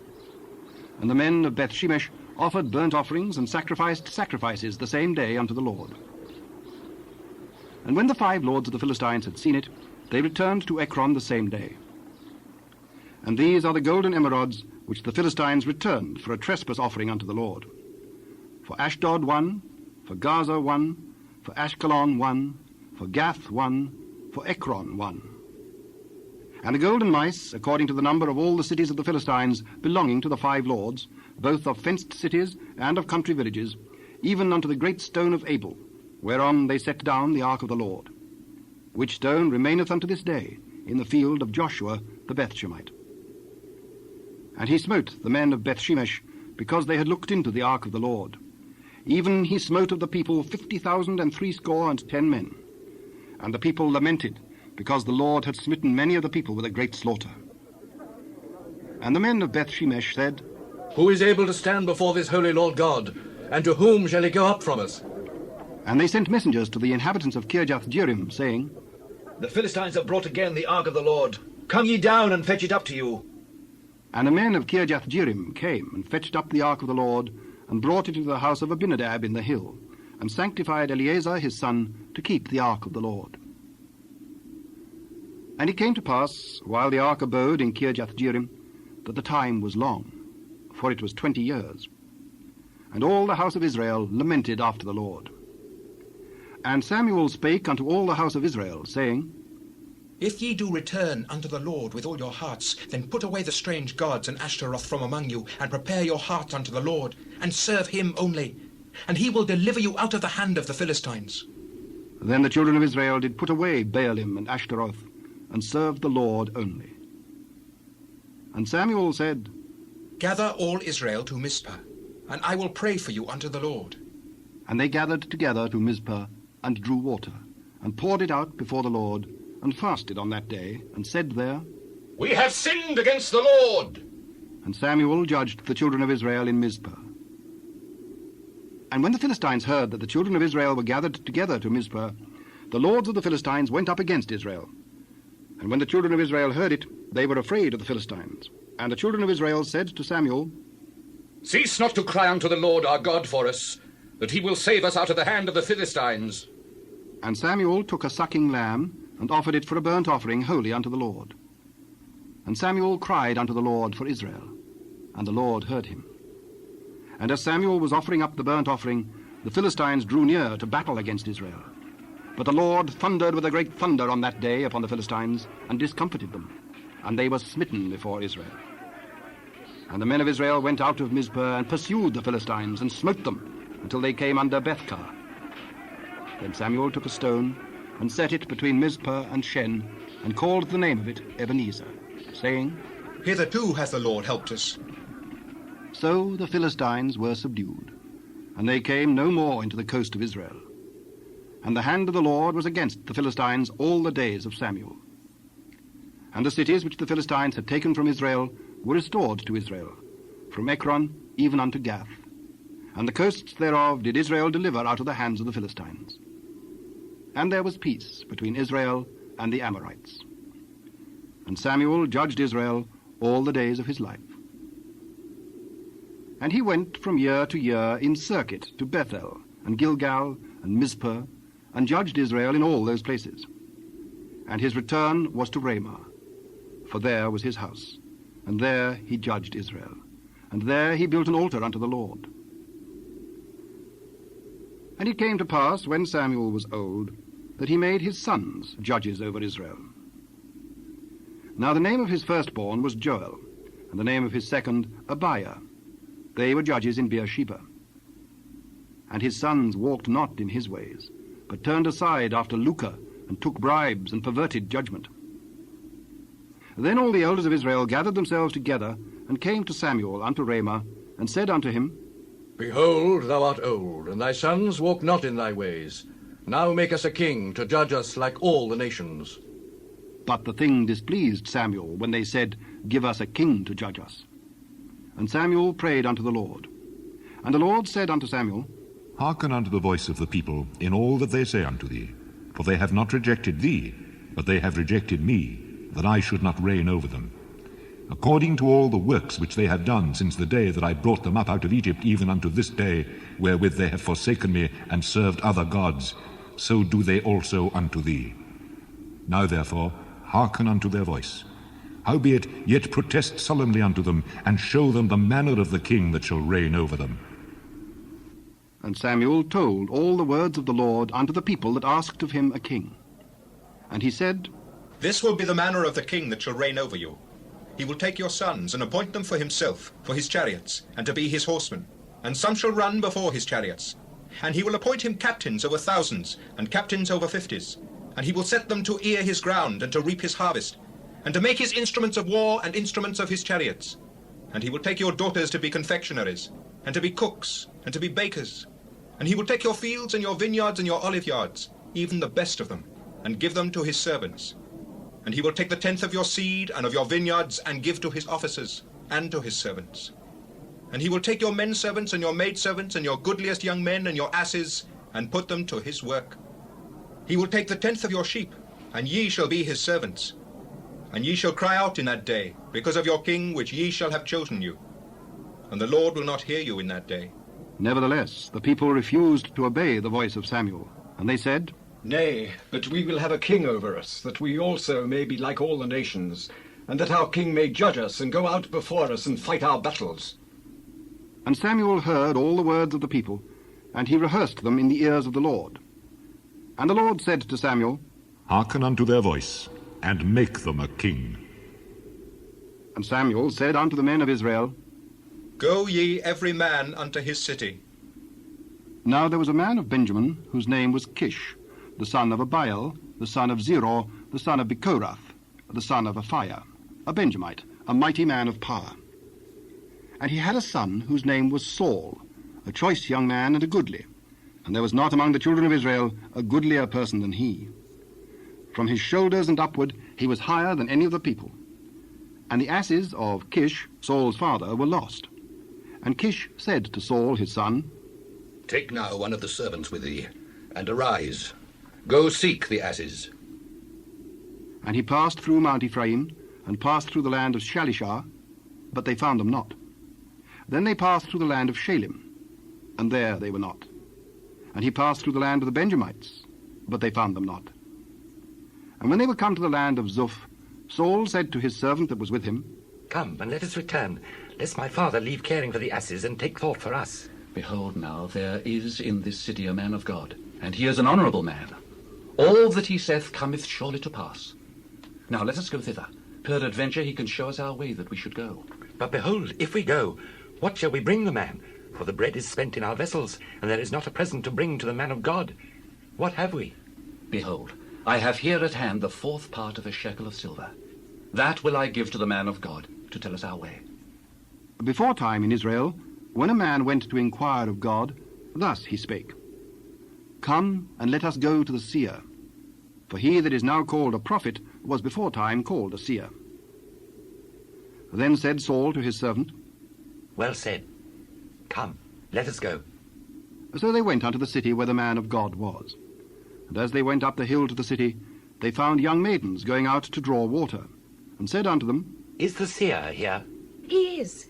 And the men of Bethshemesh offered burnt offerings, and sacrificed sacrifices the same day unto the Lord. And when the 5 lords of the Philistines had seen it, they returned to Ekron the same day. And these are the golden emerods which the Philistines returned for a trespass offering unto the Lord. For Ashdod 1, for Gaza 1, for Ashkelon 1, for Gath 1, for Ekron 1. And the golden mice, according to the number of all the cities of the Philistines belonging to the 5 lords, both of fenced cities and of country villages, even unto the great stone of Abel, whereon they set down the ark of the Lord, which stone remaineth unto this day in the field of Joshua the Bethshemite. And he smote the men of Bethshemesh, because they had looked into the ark of the Lord. Even he smote of the people 50,010 men. And the people lamented, because the Lord had smitten many of the people with a great slaughter. And the men of Bethshemesh said, Who is able to stand before this holy Lord God, and to whom shall he go up from us? And they sent messengers to the inhabitants of Kirjath-jearim, saying, The Philistines have brought again the ark of the Lord. Come ye down and fetch it up to you. And the men of Kirjath-jearim came and fetched up the ark of the Lord, and brought it into the house of Abinadab in the hill, and sanctified Eleazar his son to keep the ark of the Lord. And it came to pass, while the ark abode in Kirjath-jearim, that the time was long, for it was 20 years. And all the house of Israel lamented after the Lord. And Samuel spake unto all the house of Israel, saying, If ye do return unto the Lord with all your hearts, then put away the strange gods and Ashtaroth from among you, and prepare your heart unto the Lord, and serve him only, and he will deliver you out of the hand of the Philistines. Then the children of Israel did put away Baalim and Ashtaroth, and served the Lord only. And Samuel said, Gather all Israel to Mizpah, and I will pray for you unto the Lord. And they gathered together to Mizpah, and drew water, and poured it out before the Lord, and fasted on that day, and said there, We have sinned against the Lord. And Samuel judged the children of Israel in Mizpah. And when the Philistines heard that the children of Israel were gathered together to Mizpah, the lords of the Philistines went up against Israel. And when the children of Israel heard it, they were afraid of the Philistines. And the children of Israel said to Samuel, Cease not to cry unto the Lord our God for us, that he will save us out of the hand of the Philistines. And Samuel took a sucking lamb, and offered it for a burnt offering holy unto the Lord. And Samuel cried unto the Lord for Israel, and the Lord heard him. And as Samuel was offering up the burnt offering, the Philistines drew near to battle against Israel. But the Lord thundered with a great thunder on that day upon the Philistines, and discomfited them, and they were smitten before Israel. And the men of Israel went out of Mizpah, and pursued the Philistines, and smote them, until they came under Bethkar. Then Samuel took a stone, and set it between Mizpah and Shen, and called the name of it Ebenezer, saying, Hitherto hath the Lord helped us. So the Philistines were subdued, and they came no more into the coast of Israel. And the hand of the Lord was against the Philistines all the days of Samuel. And the cities which the Philistines had taken from Israel were restored to Israel, from Ekron even unto Gath. and the coasts thereof did Israel deliver out of the hands of the Philistines. And there was peace between Israel and the Amorites. And Samuel judged Israel all the days of his life. And he went from year to year in circuit to Bethel, and Gilgal, and Mizpah, and judged Israel in all those places. And his return was to Ramah, for there was his house, and there he judged Israel, and there he built an altar unto the Lord. And it came to pass, when Samuel was old, that he made his sons judges over Israel. Now the name of his firstborn was Joel, and the name of his second Abiah. They were judges in Beersheba. And his sons walked not in his ways, but turned aside after lucre, and took bribes, and perverted judgment. Then all the elders of Israel gathered themselves together, and came to Samuel unto Ramah, and said unto him, Behold, thou art old, and thy sons walk not in thy ways. Now make us a king to judge us like all the nations. But the thing displeased Samuel, when they said, Give us a king to judge us. And Samuel prayed unto the Lord. And the Lord said unto Samuel, Hearken unto the voice of the people in all that they say unto thee. For they have not rejected thee, but they have rejected me, that I should not reign over them. According to all the works which they have done since the day that I brought them up out of Egypt, even unto this day, wherewith they have forsaken me, and served other gods, so do they also unto thee. Now therefore hearken unto their voice. Howbeit yet protest solemnly unto them, and show them the manner of the king that shall reign over them. And Samuel told all the words of the Lord unto the people that asked of him a king. And he said, This will be the manner of the king that shall reign over you. He will take your sons, and appoint them for himself, for his chariots, and to be his horsemen. And some shall run before his chariots. And he will appoint him captains over thousands, and captains over 50s. And he will set them to ear his ground, and to reap his harvest, and to make his instruments of war, and instruments of his chariots. And he will take your daughters to be confectionaries, and to be cooks, and to be bakers. And he will take your fields, and your vineyards, and your olive yards, even the best of them, and give them to his servants. And he will take the tenth of your seed, and of your vineyards, and give to his officers, and to his servants. And he will take your men servants, and your maid servants, and your goodliest young men, and your asses, and put them to his work. He will take the tenth of your sheep, and ye shall be his servants. And ye shall cry out in that day, because of your king which ye shall have chosen you. And the Lord will not hear you in that day. Nevertheless, the people refused to obey the voice of Samuel. And they said, Nay, but we will have a king over us, that we also may be like all the nations, and that our king may judge us, and go out before us, and fight our battles. And Samuel heard all the words of the people, and he rehearsed them in the ears of the Lord. And the Lord said to Samuel, Hearken unto their voice, and make them a king. And Samuel said unto the men of Israel, Go ye every man unto his city. Now there was a man of Benjamin, whose name was Kish, the son of Abiel, the son of Zeror, the son of Bechorath, the son of Aphiah, a Benjamite, a mighty man of power. And he had a son whose name was Saul, a choice young man and a goodly, and there was not among the children of Israel a goodlier person than he. From his shoulders and upward he was higher than any of the people. And the asses of Kish, Saul's father, were lost. And Kish said to Saul his son, Take now one of the servants with thee, and arise. Go seek the asses. And he passed through Mount Ephraim, and passed through the land of Shalishah, but they found them not. Then they passed through the land of Shalim, and there they were not. And he passed through the land of the Benjamites, but they found them not. And when they were come to the land of Zuph, Saul said to his servant that was with him, Come, and let us return, lest my father leave caring for the asses, and take thought for us. Behold now, there is in this city a man of God, and he is an honourable man. All that he saith cometh surely to pass. Now let us go thither. Peradventure he can show us our way that we should go. But behold, if we go, what shall we bring the man? For the bread is spent in our vessels, and there is not a present to bring to the man of God. What have we? Behold, I have here at hand the 4th part of a shekel of silver. That will I give to the man of God, to tell us our way. Before time in Israel, when a man went to inquire of God, thus he spake, Come, and let us go to the seer. For he that is now called a prophet was before time called a seer. Then said Saul to his servant, Well said. Come, Let us go. So they went unto the city where the man of God was. And as they went up the hill to the city, they found young maidens going out to draw water, and said unto them, Is the seer here? He is.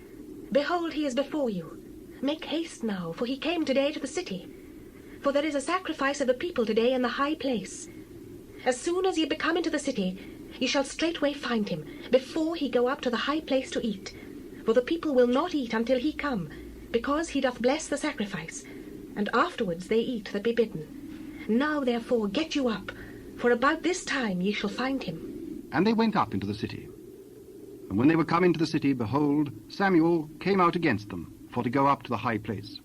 Behold, he is before you. Make haste now, for he came today to the city. For there is a sacrifice of the people today in the high place. As soon as ye be come into the city, ye shall straightway find him, before he go up to the high place to eat. For the people will not eat until he come, because he doth bless the sacrifice, and afterwards they eat that be bidden. Now therefore get you up, for about this time ye shall find him. And they went up into the city. And when they were come into the city, behold, Samuel came out against them, for to go up to the high place.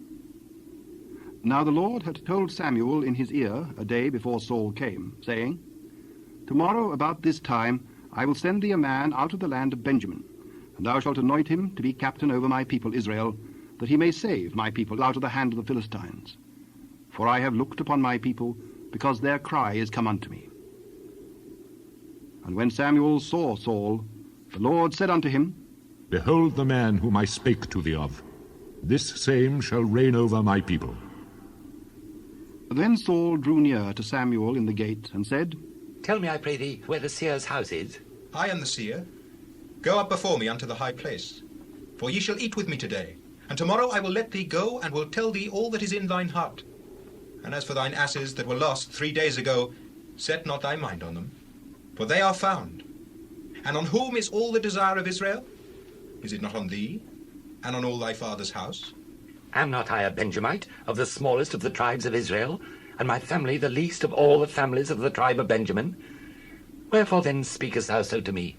Now the Lord had told Samuel in his ear a day before Saul came, saying, Tomorrow about this time I will send thee a man out of the land of Benjamin, and thou shalt anoint him to be captain over my people Israel, that he may save my people out of the hand of the Philistines. For I have looked upon my people, because their cry is come unto me. And when Samuel saw Saul, the Lord said unto him, Behold the man whom I spake to thee of. This same shall reign over my people. Then Saul drew near to Samuel in the gate, and said, Tell me, I pray thee, where the seer's house is. I am the seer. Go up before me unto the high place. For ye shall eat with me today, and tomorrow I will let thee go, and will tell thee all that is in thine heart. And as for thine asses that were lost 3 days ago, set not thy mind on them, for they are found. And on whom is all the desire of Israel? Is it not on thee, and on all thy father's house? Am not I a Benjamite, of the smallest of the tribes of Israel, and my family the least of all the families of the tribe of Benjamin? Wherefore then speakest thou so to me?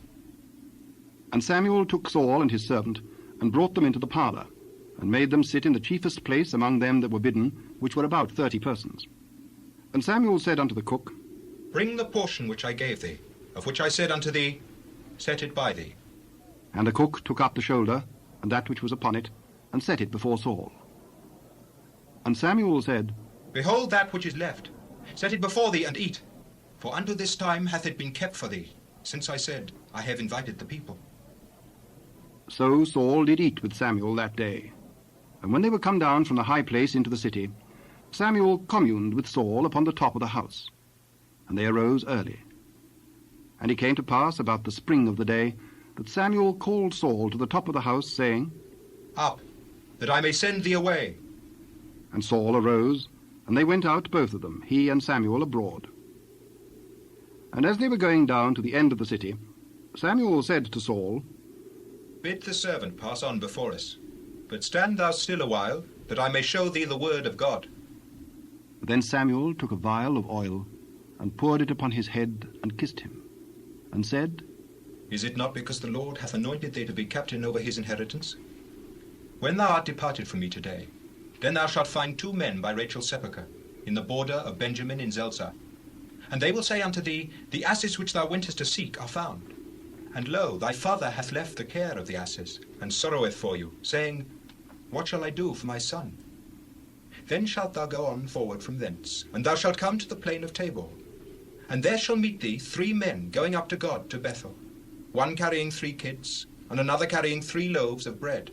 And Samuel took Saul and his servant, and brought them into the parlour, and made them sit in the chiefest place among them that were bidden, which were about 30 persons. And Samuel said unto the cook, Bring the portion which I gave thee, of which I said unto thee, Set it by thee. And the cook took up the shoulder, and that which was upon it, and set it before Saul. And Samuel said, Behold that which is left. Set it before thee, and eat. For unto this time hath it been kept for thee, since I said, I have invited the people. So Saul did eat with Samuel that day. And when they were come down from the high place into the city, Samuel communed with Saul upon the top of the house. And they arose early. And it came to pass about the spring of the day, that Samuel called Saul to the top of the house, saying, Up, that I may send thee away. And Saul arose, and they went out both of them, he and Samuel, abroad. And as they were going down to the end of the city, Samuel said to Saul, Bid the servant pass on before us, but stand thou still a while, that I may show thee the word of God. Then Samuel took a vial of oil, and poured it upon his head, and kissed him, and said, Is it not because the Lord hath anointed thee to be captain over his inheritance? When thou art departed from me today, then thou shalt find 2 men by Rachel's sepulchre, in the border of Benjamin in Zelzah. And they will say unto thee, The asses which thou wentest to seek are found. And lo, thy father hath left the care of the asses, and sorroweth for you, saying, What shall I do for my son? Then shalt thou go on forward from thence, and thou shalt come to the plain of Tabor. And there shall meet thee 3 men going up to God to Bethel, one carrying 3 kids, and another carrying 3 loaves of bread,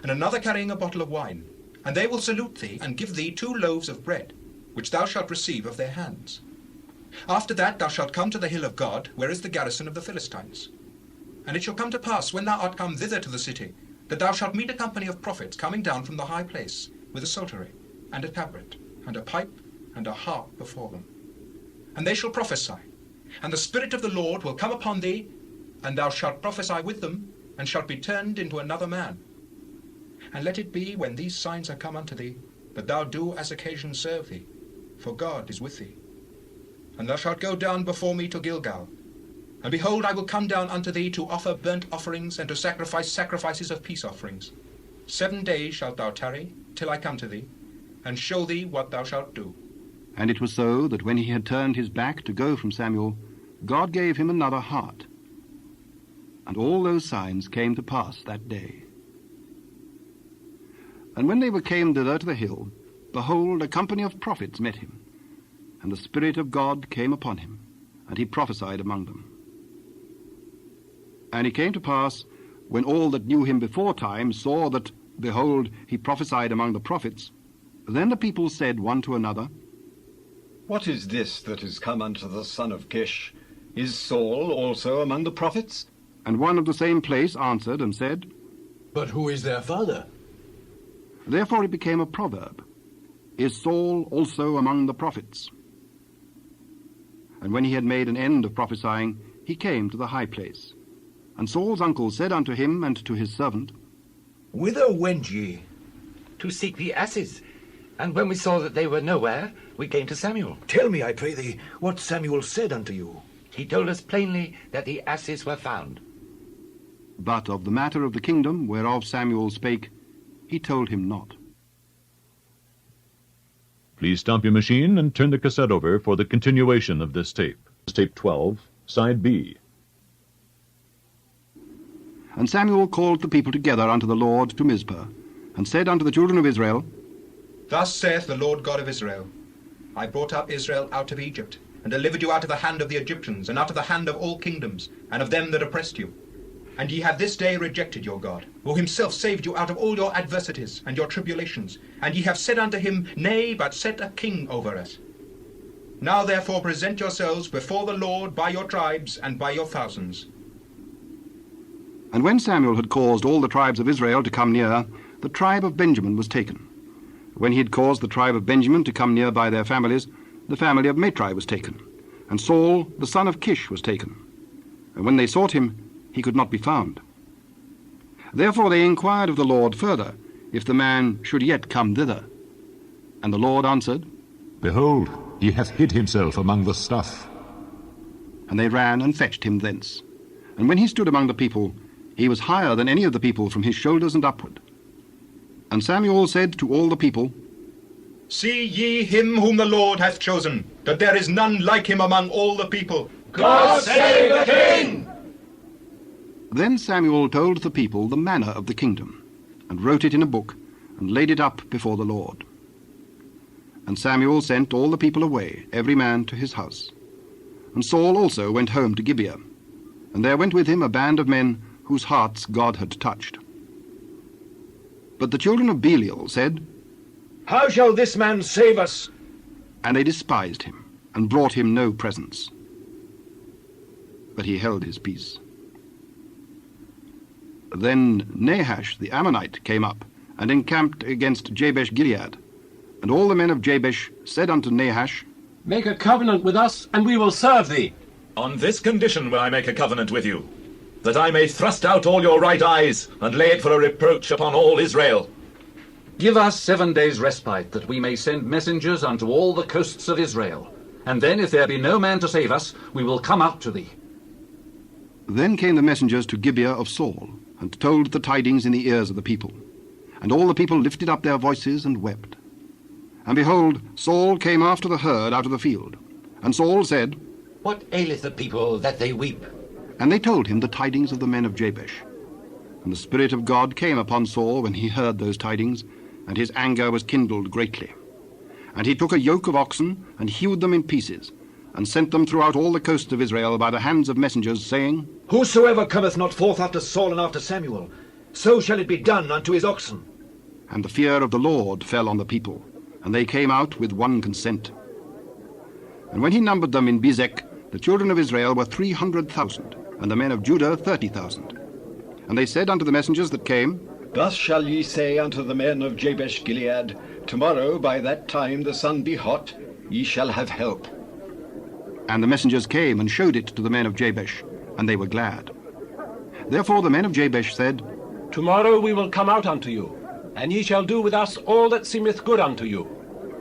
and another carrying a bottle of wine. And they will salute thee, and give thee 2 loaves of bread, which thou shalt receive of their hands. After that thou shalt come to the hill of God, where is the garrison of the Philistines. And it shall come to pass, when thou art come thither to the city, that thou shalt meet a company of prophets coming down from the high place, with a psaltery, and a tabret, and a pipe, and a harp before them. And they shall prophesy, and the Spirit of the Lord will come upon thee, and thou shalt prophesy with them, and shalt be turned into another man. And let it be, when these signs are come unto thee, that thou do as occasion serve thee, for God is with thee. And thou shalt go down before me to Gilgal. And behold, I will come down unto thee to offer burnt offerings, and to sacrifice sacrifices of peace offerings. 7 days shalt thou tarry, till I come to thee, and show thee what thou shalt do. And it was so, that when he had turned his back to go from Samuel, God gave him another heart. And all those signs came to pass that day. And when they came thither to the hill, behold, a company of prophets met him. And the Spirit of God came upon him, and he prophesied among them. And it came to pass, when all that knew him before time saw that behold, he prophesied among the prophets, then the people said one to another, What is this that is come unto the son of Kish? Is Saul also among the prophets? And one of the same place answered and said, But who is their father? Therefore it became a proverb, Is Saul also among the prophets? And when he had made an end of prophesying, he came to the high place. And Saul's uncle said unto him and to his servant, Whither went ye? To seek the asses. And when we saw that they were nowhere, we came to Samuel. Tell me, I pray thee, what Samuel said unto you. He told us plainly that the asses were found. But of the matter of the kingdom whereof Samuel spake, he told him not. Please stop your machine and turn the cassette over for the continuation of this tape. Tape 12, Side B. And Samuel called the people together unto the Lord to Mizpah, and said unto the children of Israel, Thus saith the Lord God of Israel, I brought up Israel out of Egypt, and delivered you out of the hand of the Egyptians, and out of the hand of all kingdoms, and of them that oppressed you. And ye have this day rejected your God, who himself saved you out of all your adversities and your tribulations. And ye have said unto him, Nay, but set a king over us. Now therefore present yourselves before the Lord by your tribes and by your thousands. And when Samuel had caused all the tribes of Israel to come near, the tribe of Benjamin was taken. When he had caused the tribe of Benjamin to come near by their families, the family of Matri was taken. And Saul, the son of Kish, was taken. And when they sought him, he could not be found. Therefore they inquired of the Lord further, if the man should yet come thither. And the Lord answered, Behold, he hath hid himself among the stuff. And they ran and fetched him thence. And when he stood among the people, he was higher than any of the people from his shoulders and upward. And Samuel said to all the people, See ye him whom the Lord hath chosen, that there is none like him among all the people. God save the king! Then Samuel told the people the manner of the kingdom, and wrote it in a book, and laid it up before the Lord. And Samuel sent all the people away, every man to his house. And Saul also went home to Gibeah, and there went with him a band of men whose hearts God had touched. But the children of Belial said, How shall this man save us? And they despised him, and brought him no presents. But he held his peace. Then Nahash the Ammonite came up, and encamped against Jabesh-Gilead. And all the men of Jabesh said unto Nahash, Make a covenant with us, and we will serve thee. On this condition will I make a covenant with you, that I may thrust out all your right eyes, and lay it for a reproach upon all Israel. Give us 7 days' respite, that we may send messengers unto all the coasts of Israel. And then, if there be no man to save us, we will come out to thee. Then came the messengers to Gibeah of Saul, and told the tidings in the ears of the people. And all the people lifted up their voices and wept. And behold, Saul came after the herd out of the field. And Saul said, What aileth the people that they weep? And they told him the tidings of the men of Jabesh. And the Spirit of God came upon Saul when he heard those tidings, and his anger was kindled greatly. And he took a yoke of oxen, and hewed them in pieces, and sent them throughout all the coasts of Israel by the hands of messengers, saying, Whosoever cometh not forth after Saul and after Samuel, so shall it be done unto his oxen. And the fear of the Lord fell on the people, and they came out with one consent. And when he numbered them in Bezek, the children of Israel were 300,000, and the men of Judah 30,000. And they said unto the messengers that came, Thus shall ye say unto the men of Jabesh-Gilead, Tomorrow by that time the sun be hot, ye shall have help. And the messengers came and showed it to the men of Jabesh, and they were glad. Therefore the men of Jabesh said, Tomorrow we will come out unto you, and ye shall do with us all that seemeth good unto you.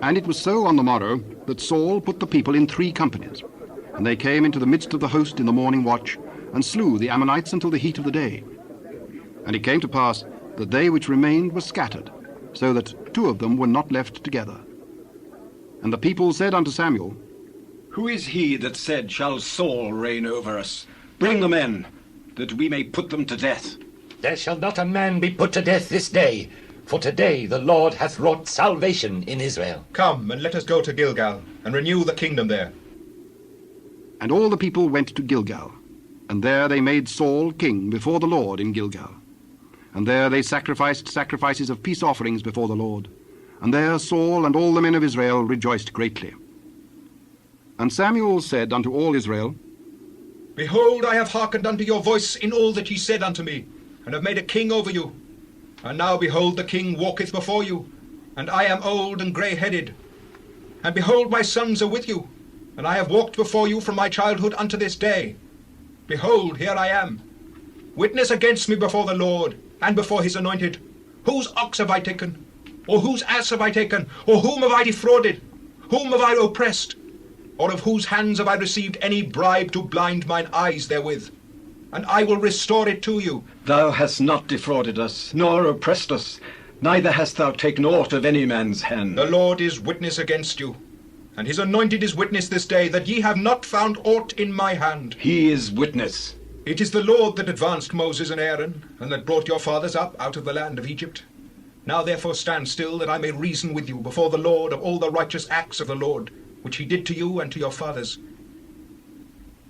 And it was so on the morrow that Saul put the people in 3 companies. And they came into the midst of the host in the morning watch, and slew the Ammonites until the heat of the day. And it came to pass that they which remained were scattered, so that 2 of them were not left together. And the people said unto Samuel, Who is he that said, Shall Saul reign over us? Bring the men, that we may put them to death. There shall not a man be put to death this day, for today the Lord hath wrought salvation in Israel. Come, and let us go to Gilgal, and renew the kingdom there. And all the people went to Gilgal, and there they made Saul king before the Lord in Gilgal. And there they sacrificed sacrifices of peace offerings before the Lord. And there Saul and all the men of Israel rejoiced greatly. And Samuel said unto all Israel, Behold, I have hearkened unto your voice in all that ye said unto me, and have made a king over you. And now, behold, the king walketh before you, and I am old and grey-headed. And behold, my sons are with you, and I have walked before you from my childhood unto this day. Behold, here I am. Witness against me before the Lord, and before his anointed. Whose ox have I taken? Or whose ass have I taken? Or whom have I defrauded? Whom have I oppressed? Or of whose hands have I received any bribe to blind mine eyes therewith? And I will restore it to you. Thou hast not defrauded us, nor oppressed us, neither hast thou taken aught of any man's hand. The Lord is witness against you, and his anointed is witness this day, that ye have not found aught in my hand. He is witness. It is the Lord that advanced Moses and Aaron, and that brought your fathers up out of the land of Egypt. Now therefore stand still, that I may reason with you before the Lord of all the righteous acts of the Lord, which he did to you and to your fathers.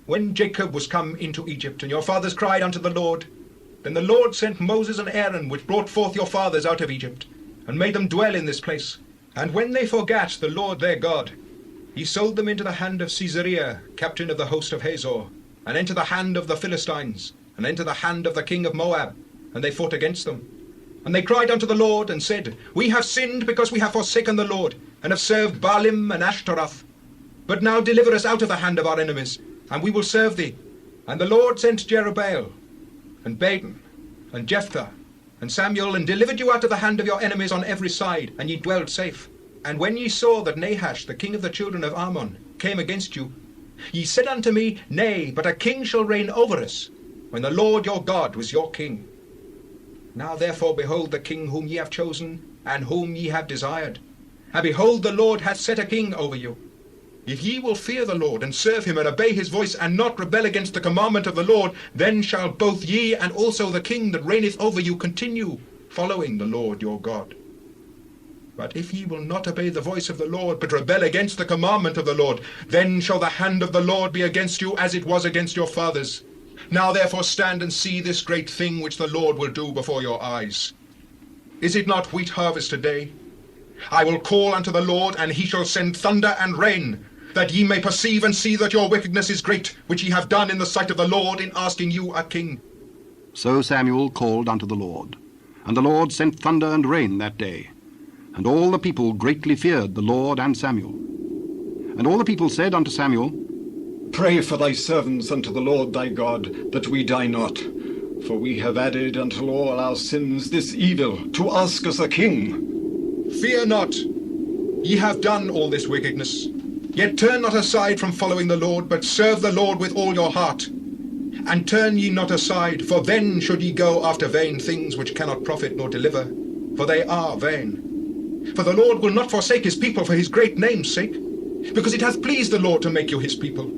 When Jacob was come into Egypt, and your fathers cried unto the Lord, then the Lord sent Moses and Aaron, which brought forth your fathers out of Egypt, and made them dwell in this place. And when they forgat the Lord their God, he sold them into the hand of Caesarea, captain of the host of Hazor, and into the hand of the Philistines, and into the hand of the king of Moab, and they fought against them. And they cried unto the Lord, and said, We have sinned because we have forsaken the Lord, and have served Baalim and Ashtaroth. But now deliver us out of the hand of our enemies, and we will serve thee. And the Lord sent Jerubbaal, and Baden, and Jephthah, and Samuel, and delivered you out of the hand of your enemies on every side, and ye dwelled safe. And when ye saw that Nahash, the king of the children of Ammon, came against you, ye said unto me, Nay, but a king shall reign over us, when the Lord your God was your king. Now therefore behold the king whom ye have chosen, and whom ye have desired. And behold, the Lord hath set a king over you. If ye will fear the Lord, and serve him, and obey his voice, and not rebel against the commandment of the Lord, then shall both ye and also the king that reigneth over you continue, following the Lord your God. But if ye will not obey the voice of the Lord, but rebel against the commandment of the Lord, then shall the hand of the Lord be against you, as it was against your fathers. Now therefore stand and see this great thing which the Lord will do before your eyes. Is it not wheat harvest today? I will call unto the Lord, and he shall send thunder and rain, that ye may perceive and see that your wickedness is great, which ye have done in the sight of the Lord in asking you a king. So Samuel called unto the Lord, and the Lord sent thunder and rain that day. And all the people greatly feared the Lord and Samuel. And all the people said unto Samuel, Pray for thy servants unto the Lord thy God, that we die not. For we have added unto all our sins this evil, to ask us a king. Fear not, ye have done all this wickedness. Yet turn not aside from following the Lord, but serve the Lord with all your heart. And turn ye not aside, for then should ye go after vain things which cannot profit nor deliver, for they are vain. For the Lord will not forsake his people for his great name's sake, because it hath pleased the Lord to make you his people.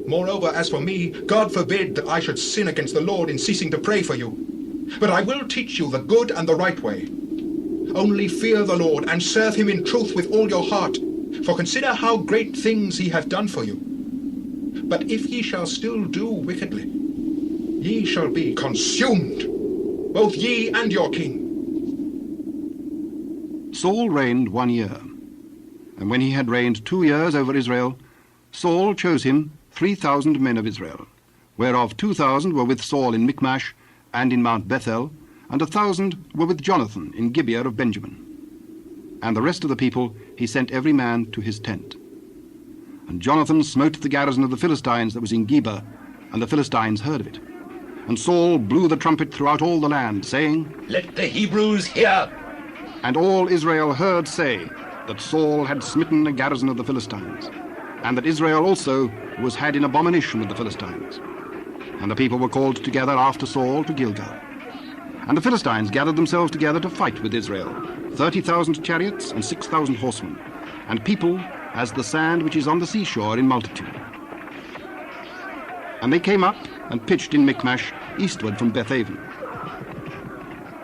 Moreover, as for me, God forbid that I should sin against the Lord in ceasing to pray for you. But I will teach you the good and the right way. Only fear the Lord, and serve him in truth with all your heart, for consider how great things he hath done for you. But if ye shall still do wickedly, ye shall be consumed, both ye and your king. Saul reigned 1 year, and when he had reigned 2 years over Israel, Saul chose him 3,000 men of Israel, whereof 2,000 were with Saul in Michmash and in Mount Bethel, and 1,000 were with Jonathan in Gibeah of Benjamin. And the rest of the people he sent every man to his tent. And Jonathan smote the garrison of the Philistines that was in Geba, and the Philistines heard of it. And Saul blew the trumpet throughout all the land, saying, Let the Hebrews hear! And all Israel heard say that Saul had smitten a garrison of the Philistines, and that Israel also was had in abomination with the Philistines. And the people were called together after Saul to Gilgal. And the Philistines gathered themselves together to fight with Israel, 30,000 chariots and 6,000 horsemen, and people as the sand which is on the seashore in multitude. And they came up and pitched in Michmash, eastward from Bethaven.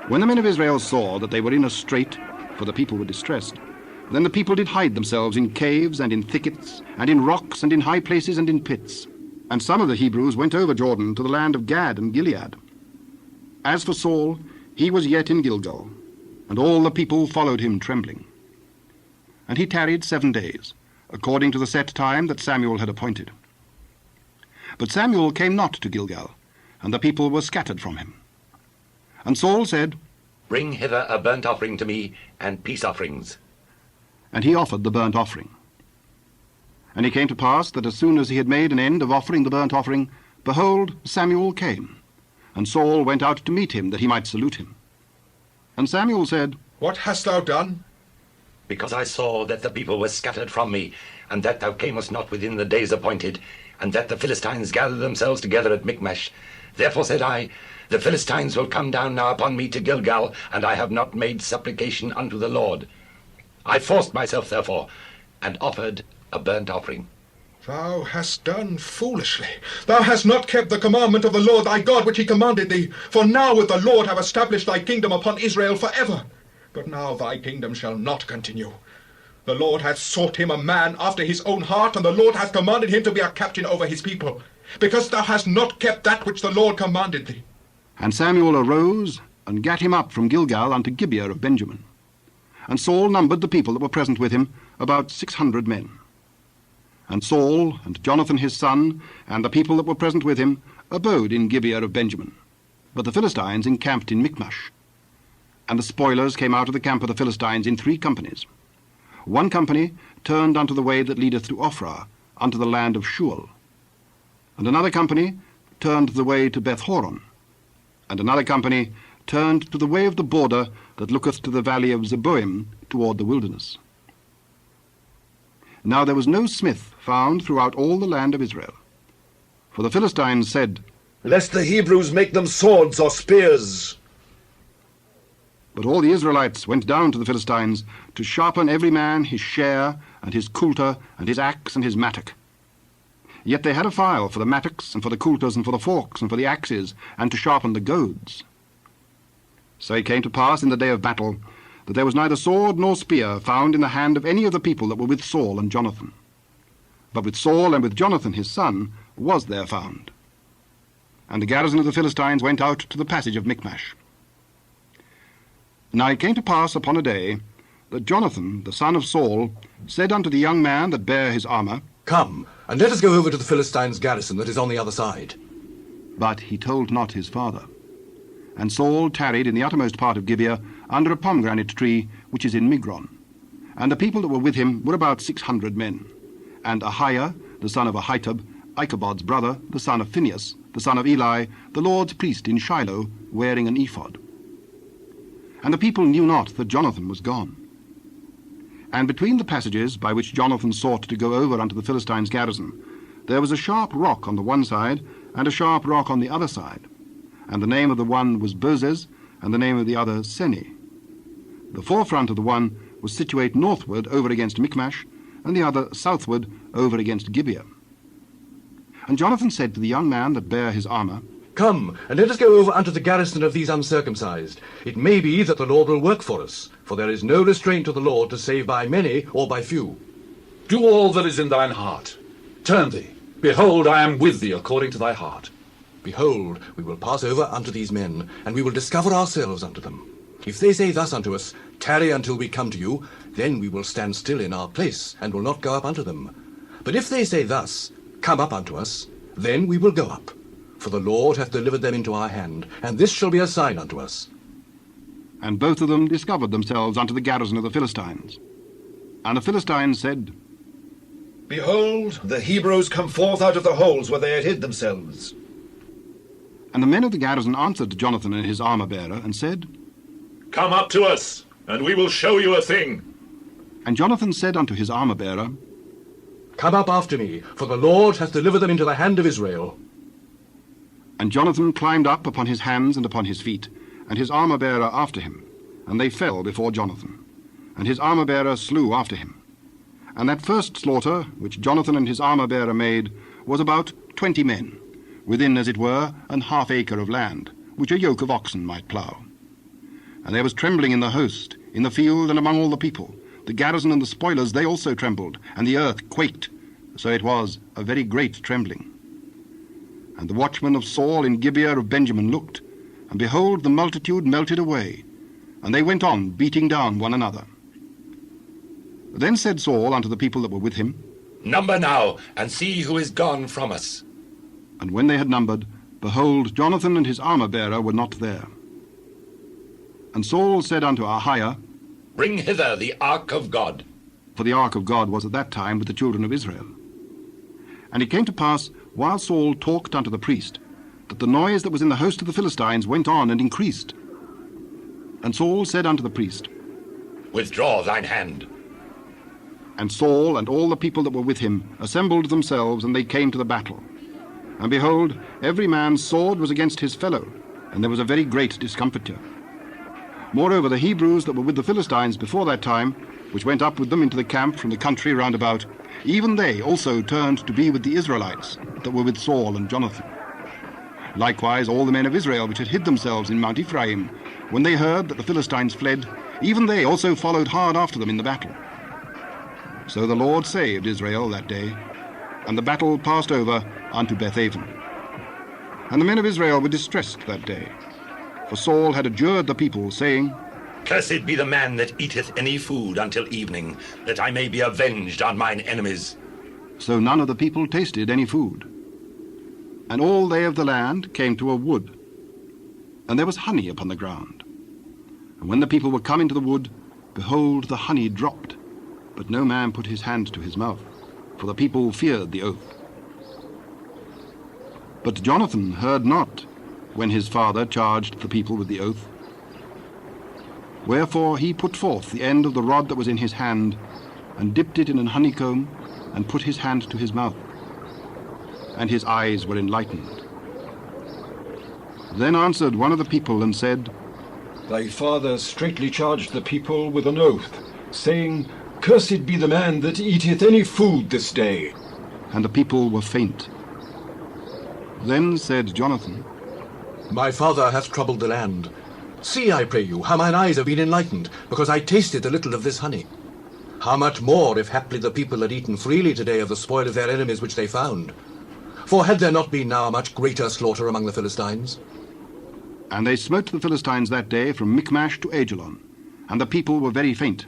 When the men of Israel saw that they were in a strait, for the people were distressed, then the people did hide themselves in caves and in thickets, and in rocks and in high places and in pits. And some of the Hebrews went over Jordan to the land of Gad and Gilead. As for Saul, he was yet in Gilgal, and all the people followed him trembling. And he tarried 7 days, according to the set time that Samuel had appointed. But Samuel came not to Gilgal, and the people were scattered from him. And Saul said, Bring hither a burnt offering to me, and peace offerings. And he offered the burnt offering. And it came to pass that as soon as he had made an end of offering the burnt offering, behold, Samuel came. And Saul went out to meet him, that he might salute him. And Samuel said, What hast thou done? Because I saw that the people were scattered from me, and that thou camest not within the days appointed, and that the Philistines gathered themselves together at Michmash. Therefore said I, The Philistines will come down now upon me to Gilgal, and I have not made supplication unto the Lord. I forced myself, therefore, and offered a burnt offering. Thou hast done foolishly. Thou hast not kept the commandment of the Lord thy God which he commanded thee. For now would the Lord have established thy kingdom upon Israel forever. But now thy kingdom shall not continue. The Lord hath sought him a man after his own heart, and the Lord hath commanded him to be a captain over his people, because thou hast not kept that which the Lord commanded thee. And Samuel arose, and gat him up from Gilgal unto Gibeah of Benjamin. And Saul numbered the people that were present with him, about 600 men. And Saul, and Jonathan his son, and the people that were present with him, abode in Gibeah of Benjamin. But the Philistines encamped in Michmash. And the spoilers came out of the camp of the Philistines in 3 companies. One company turned unto the way that leadeth to Ophrah, unto the land of Shual. And another company turned the way to Beth-horon. And another company turned to the way of the border that looketh to the valley of Zeboim, toward the wilderness. Now there was no smith found throughout all the land of Israel. For the Philistines said, Lest the Hebrews make them swords or spears. But all the Israelites went down to the Philistines to sharpen every man his share, and his coulter, and his axe, and his mattock. Yet they had a file for the mattocks, and for the coulters, and for the forks, and for the axes, and to sharpen the goads. So it came to pass in the day of battle, that there was neither sword nor spear found in the hand of any of the people that were with Saul and Jonathan. But with Saul and with Jonathan his son was there found. And the garrison of the Philistines went out to the passage of Michmash. Now it came to pass upon a day that Jonathan, the son of Saul, said unto the young man that bare his armour, Come, and let us go over to the Philistines' garrison that is on the other side. But he told not his father. And Saul tarried in the uttermost part of Gibeah, under a pomegranate tree, which is in Migron. And the people that were with him were about 600 men. And Ahiah, the son of Ahitub, Ichabod's brother, the son of Phinehas, the son of Eli, the Lord's priest in Shiloh, wearing an ephod. And the people knew not that Jonathan was gone. And between the passages by which Jonathan sought to go over unto the Philistines' garrison, there was a sharp rock on the one side, and a sharp rock on the other side. And the name of the one was Bozez, and the name of the other Seni. The forefront of the one was situate northward over against Michmash, and the other southward over against Gibeah. And Jonathan said to the young man that bare his armour, Come, and let us go over unto the garrison of these uncircumcised. It may be that the Lord will work for us, for there is no restraint to the Lord to save by many or by few. Do all that is in thine heart. Turn thee. Behold, I am with thee according to thy heart. Behold, we will pass over unto these men, and we will discover ourselves unto them. If they say thus unto us, Tarry until we come to you, then we will stand still in our place, and will not go up unto them. But if they say thus, Come up unto us, then we will go up. For the Lord hath delivered them into our hand, and this shall be a sign unto us. And both of them discovered themselves unto the garrison of the Philistines. And the Philistines said, Behold, the Hebrews come forth out of the holes where they had hid themselves. And the men of the garrison answered to Jonathan and his armour-bearer, and said, Come up to us, and we will show you a thing. And Jonathan said unto his armour-bearer, Come up after me, for the Lord hath delivered them into the hand of Israel. And Jonathan climbed up upon his hands and upon his feet, and his armour-bearer after him, and they fell before Jonathan. And his armour-bearer slew after him. And that first slaughter, which Jonathan and his armour-bearer made, was about 20 men, within, as it were, an half acre of land, which a yoke of oxen might plough. And there was trembling in the host, in the field and among all the people. The garrison and the spoilers, they also trembled, and the earth quaked. So it was a very great trembling. And the watchmen of Saul in Gibeah of Benjamin looked, And behold, the multitude melted away, and they went on beating down one another. Then said Saul unto the people that were with him, Number now, and see who is gone from us. And when they had numbered, behold, Jonathan and his armor-bearer were not there. And Saul said unto Ahiah, Bring hither the ark of God. For the ark of God was at that time with the children of Israel. And it came to pass, while Saul talked unto the priest, that the noise that was in the host of the Philistines went on and increased. And Saul said unto the priest, Withdraw thine hand. And Saul and all the people that were with him assembled themselves, and they came to the battle. And behold, every man's sword was against his fellow, and there was a very great discomfiture. Moreover, the Hebrews that were with the Philistines before that time, which went up with them into the camp from the country round about, even they also turned to be with the Israelites that were with Saul and Jonathan. Likewise all the men of Israel which had hid themselves in Mount Ephraim, when they heard that the Philistines fled, even they also followed hard after them in the battle. So the Lord saved Israel that day, and the battle passed over unto Bethaven. And the men of Israel were distressed that day, for Saul had adjured the people, saying, Cursed be the man that eateth any food until evening, that I may be avenged on mine enemies. So none of the people tasted any food. And all they of the land came to a wood, and there was honey upon the ground. And when the people were come into the wood, behold, the honey dropped, but no man put his hand to his mouth, for the people feared the oath. But Jonathan heard not when his father charged the people with the oath. Wherefore he put forth the end of the rod that was in his hand, and dipped it in an honeycomb, and put his hand to his mouth. And his eyes were enlightened. Then answered one of the people and said, Thy father straitly charged the people with an oath, saying, Cursed be the man that eateth any food this day. And the people were faint. Then said Jonathan, My father hath troubled the land. See, I pray you, how mine eyes have been enlightened, because I tasted a little of this honey. How much more, if haply the people had eaten freely today of the spoil of their enemies which they found? For had there not been now a much greater slaughter among the Philistines? And they smote the Philistines that day from Michmash to Ajalon, and the people were very faint.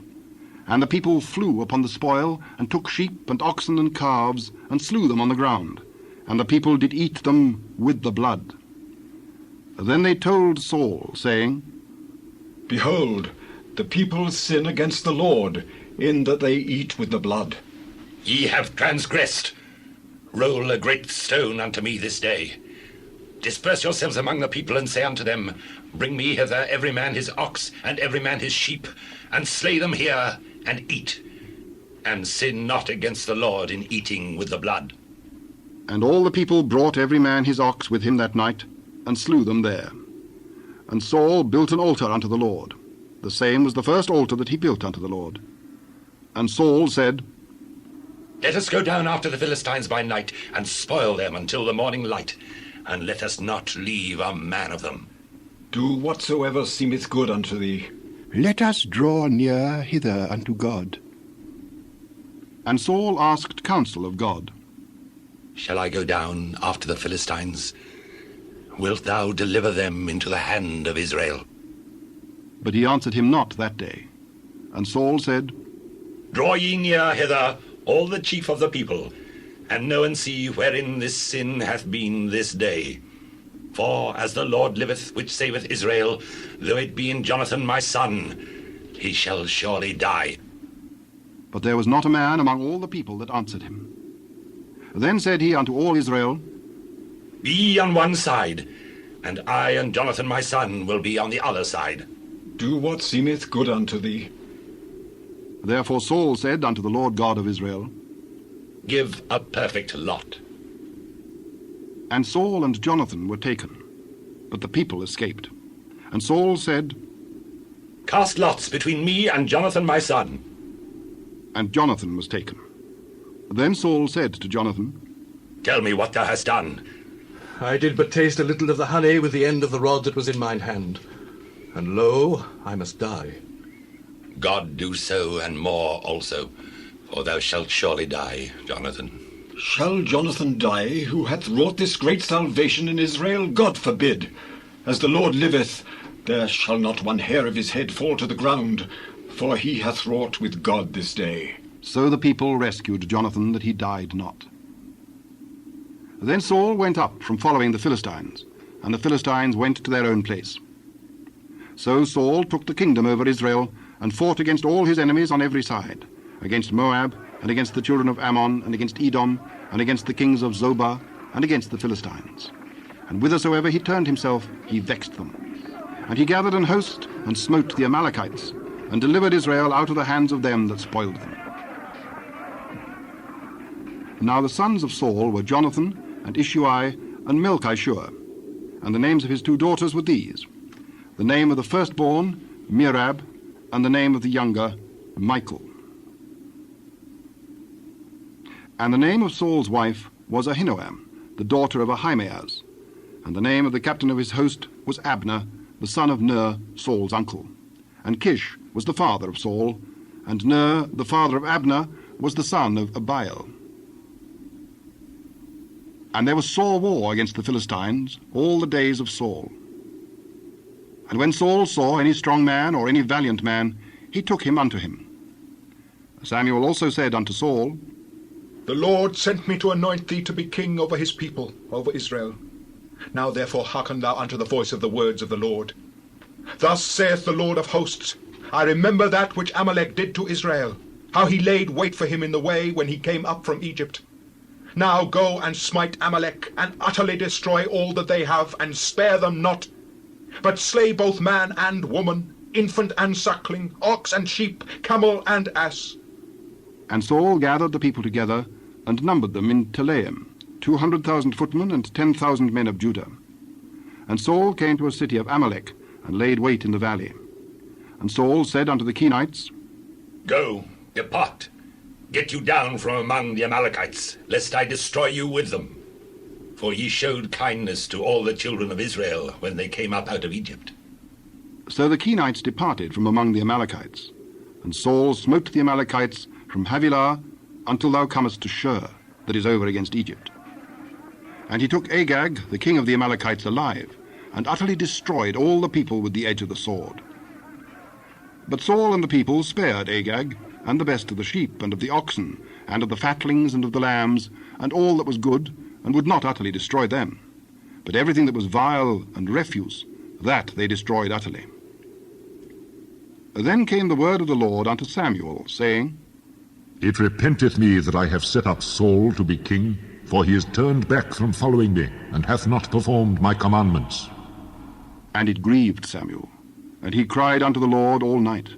And the people flew upon the spoil, and took sheep and oxen and calves, and slew them on the ground. And the people did eat them with the blood. Then they told Saul, saying, Behold, the people sin against the Lord, in that they eat with the blood. Ye have transgressed. Roll a great stone unto me this day. Disperse yourselves among the people, and say unto them, Bring me hither every man his ox, and every man his sheep, and slay them here, and eat. And sin not against the Lord in eating with the blood. And all the people brought every man his ox with him that night, and slew them there. And Saul built an altar unto the Lord. The same was the first altar that he built unto the Lord. And Saul said, Let us go down after the Philistines by night, and spoil them until the morning light, and let us not leave a man of them. Do whatsoever seemeth good unto thee. Let us draw near hither unto God. And Saul asked counsel of God. Shall I go down after the Philistines? Wilt thou deliver them into the hand of Israel? But he answered him not that day. And Saul said, Draw ye near hither, all the chief of the people, and know and see wherein this sin hath been this day. For as the Lord liveth, which saveth Israel, though it be in Jonathan my son, he shall surely die. But there was not a man among all the people that answered him. Then said he unto all Israel, Be ye on one side, and I and Jonathan my son will be on the other side. Do what seemeth good unto thee. Therefore Saul said unto the Lord God of Israel, Give a perfect lot. And Saul and Jonathan were taken, but the people escaped. And Saul said, Cast lots between me and Jonathan my son. And Jonathan was taken. Then Saul said to Jonathan, Tell me what thou hast done. I did but taste a little of the honey with the end of the rod that was in mine hand. And lo, I must die. God do so and more also, for thou shalt surely die, Jonathan. Shall Jonathan die, who hath wrought this great salvation in Israel? God forbid. As the Lord liveth, there shall not one hair of his head fall to the ground, for he hath wrought with God this day. So the people rescued Jonathan, that he died not. Then Saul went up from following the Philistines, and the Philistines went to their own place. So Saul took the kingdom over Israel, and fought against all his enemies on every side, against Moab, and against the children of Ammon, and against Edom, and against the kings of Zobah, and against the Philistines. And whithersoever he turned himself, he vexed them. And he gathered an host, and smote the Amalekites, and delivered Israel out of the hands of them that spoiled them. Now the sons of Saul were Jonathan, and Ishuai, and Melchishua, and the names of his 2 daughters were these: the name of the firstborn, Merab, and the name of the younger, Michal. And the name of Saul's wife was Ahinoam, the daughter of Ahimaaz, and the name of the captain of his host was Abner, the son of Ner, Saul's uncle. And Kish was the father of Saul, and Ner, the father of Abner, was the son of Abiel. And there was sore war against the Philistines all the days of Saul. And when Saul saw any strong man or any valiant man, he took him unto him. Samuel also said unto Saul, The Lord sent me to anoint thee to be king over his people, over Israel. Now therefore hearken thou unto the voice of the words of the Lord. Thus saith the Lord of hosts, I remember that which Amalek did to Israel, how he laid wait for him in the way when he came up from Egypt. Now go and smite Amalek, and utterly destroy all that they have, and spare them not. But slay both man and woman, infant and suckling, ox and sheep, camel and ass. And Saul gathered the people together, and numbered them in Telaim, 200,000 footmen and 10,000 men of Judah. And Saul came to a city of Amalek, and laid wait in the valley. And Saul said unto the Kenites, Go, depart, get you down from among the Amalekites, lest I destroy you with them. For ye showed kindness to all the children of Israel when they came up out of Egypt. So the Kenites departed from among the Amalekites. And Saul smote the Amalekites from Havilah until thou comest to Shur, that is over against Egypt. And he took Agag, the king of the Amalekites, alive, and utterly destroyed all the people with the edge of the sword. But Saul and the people spared Agag, and the best of the sheep, and of the oxen, and of the fatlings, and of the lambs, and all that was good, and would not utterly destroy them. But everything that was vile and refuse, that they destroyed utterly. Then came the word of the Lord unto Samuel, saying, It repenteth me that I have set up Saul to be king, for he is turned back from following me, and hath not performed my commandments. And it grieved Samuel, and he cried unto the Lord all night.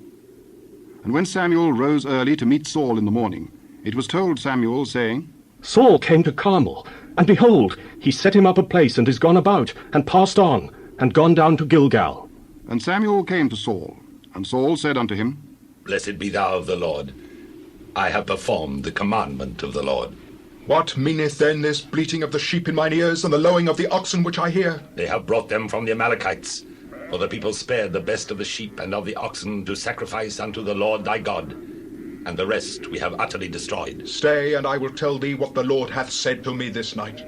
And when Samuel rose early to meet Saul in the morning, it was told Samuel, saying, Saul came to Carmel, and behold, he set him up a place, and is gone about, and passed on, and gone down to Gilgal. And Samuel came to Saul, and Saul said unto him, Blessed be thou of the Lord. I have performed the commandment of the Lord. What meaneth then this bleating of the sheep in mine ears, and the lowing of the oxen which I hear? They have brought them from the Amalekites. For the people spared the best of the sheep and of the oxen to sacrifice unto the Lord thy God, and the rest we have utterly destroyed. Stay, and I will tell thee what the Lord hath said to me this night.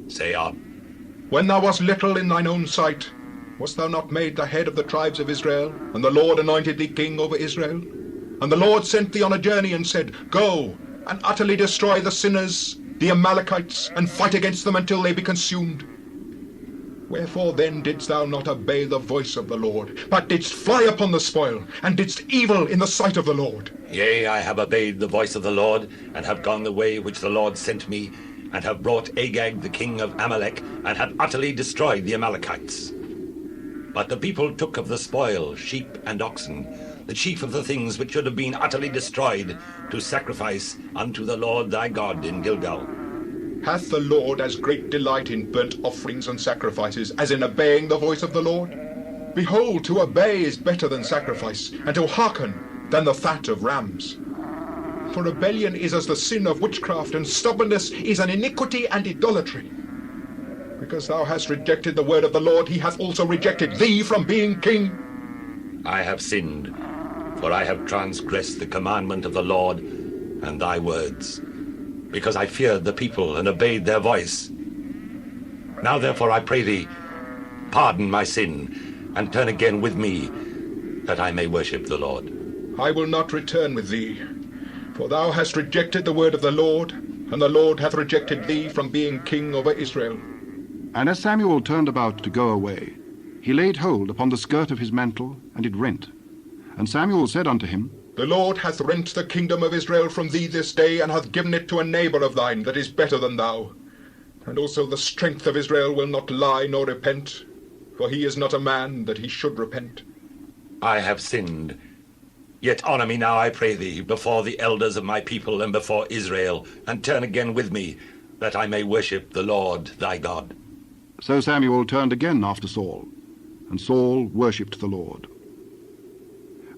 Say on. When thou wast little in thine own sight, wast thou not made the head of the tribes of Israel, and the Lord anointed thee king over Israel? And the Lord sent thee on a journey, and said, Go, and utterly destroy the sinners, the Amalekites, and fight against them until they be consumed. Wherefore then didst thou not obey the voice of the Lord, but didst fly upon the spoil, and didst evil in the sight of the Lord? Yea, I have obeyed the voice of the Lord, and have gone the way which the Lord sent me, and have brought Agag the king of Amalek, and have utterly destroyed the Amalekites. But the people took of the spoil sheep and oxen, the chief of the things which should have been utterly destroyed, to sacrifice unto the Lord thy God in Gilgal. Hath the Lord as great delight in burnt offerings and sacrifices as in obeying the voice of the Lord? Behold, to obey is better than sacrifice, and to hearken than the fat of rams. For rebellion is as the sin of witchcraft, and stubbornness is an iniquity and idolatry. Because thou hast rejected the word of the Lord, he hath also rejected thee from being king. I have sinned, for I have transgressed the commandment of the Lord and thy words, because I feared the people and obeyed their voice. Now therefore I pray thee, pardon my sin, and turn again with me, that I may worship the Lord. I will not return with thee, for thou hast rejected the word of the Lord, and the Lord hath rejected thee from being king over Israel. And as Samuel turned about to go away, he laid hold upon the skirt of his mantle, and it rent. And Samuel said unto him, The Lord hath rent the kingdom of Israel from thee this day, and hath given it to a neighbour of thine that is better than thou. And also the strength of Israel will not lie nor repent, for he is not a man that he should repent. I have sinned. Yet honour me now, I pray thee, before the elders of my people and before Israel, and turn again with me, that I may worship the Lord thy God. So Samuel turned again after Saul, and Saul worshipped the Lord.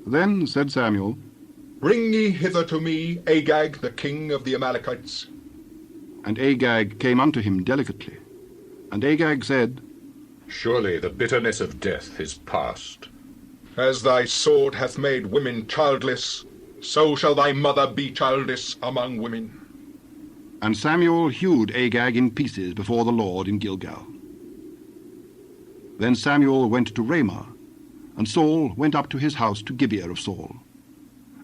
Then said Samuel, Bring ye hither to me Agag, the king of the Amalekites. And Agag came unto him delicately. And Agag said, Surely the bitterness of death is past. As thy sword hath made women childless, so shall thy mother be childless among women. And Samuel hewed Agag in pieces before the Lord in Gilgal. Then Samuel went to Ramah, and Saul went up to his house to Gibeah of Saul.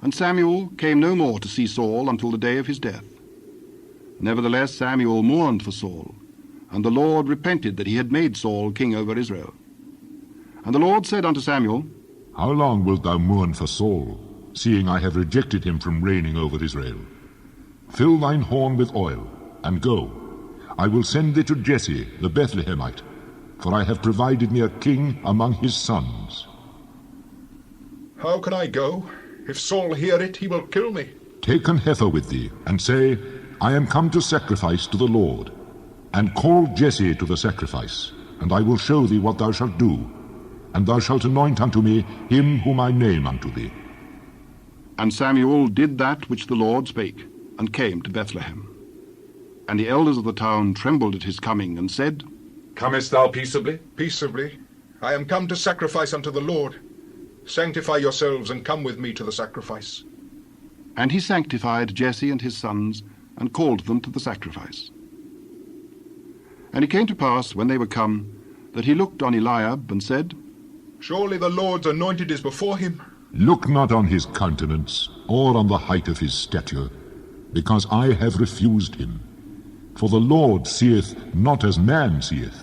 And Samuel came no more to see Saul until the day of his death. Nevertheless Samuel mourned for Saul, and the Lord repented that he had made Saul king over Israel. And the Lord said unto Samuel, How long wilt thou mourn for Saul, seeing I have rejected him from reigning over Israel? Fill thine horn with oil, and go. I will send thee to Jesse the Bethlehemite, for I have provided me a king among his sons. How can I go? If Saul hear it, he will kill me. Take an heifer with thee, and say, I am come to sacrifice to the Lord. And call Jesse to the sacrifice, and I will show thee what thou shalt do. And thou shalt anoint unto me him whom I name unto thee. And Samuel did that which the Lord spake, and came to Bethlehem. And the elders of the town trembled at his coming, and said, Comest thou peaceably? Peaceably. I am come to sacrifice unto the Lord. Sanctify yourselves, and come with me to the sacrifice. And he sanctified Jesse and his sons, and called them to the sacrifice. And it came to pass, when they were come, that he looked on Eliab, and said, Surely the Lord's anointed is before him. Look not on his countenance, or on the height of his stature, because I have refused him. For the Lord seeth not as man seeth.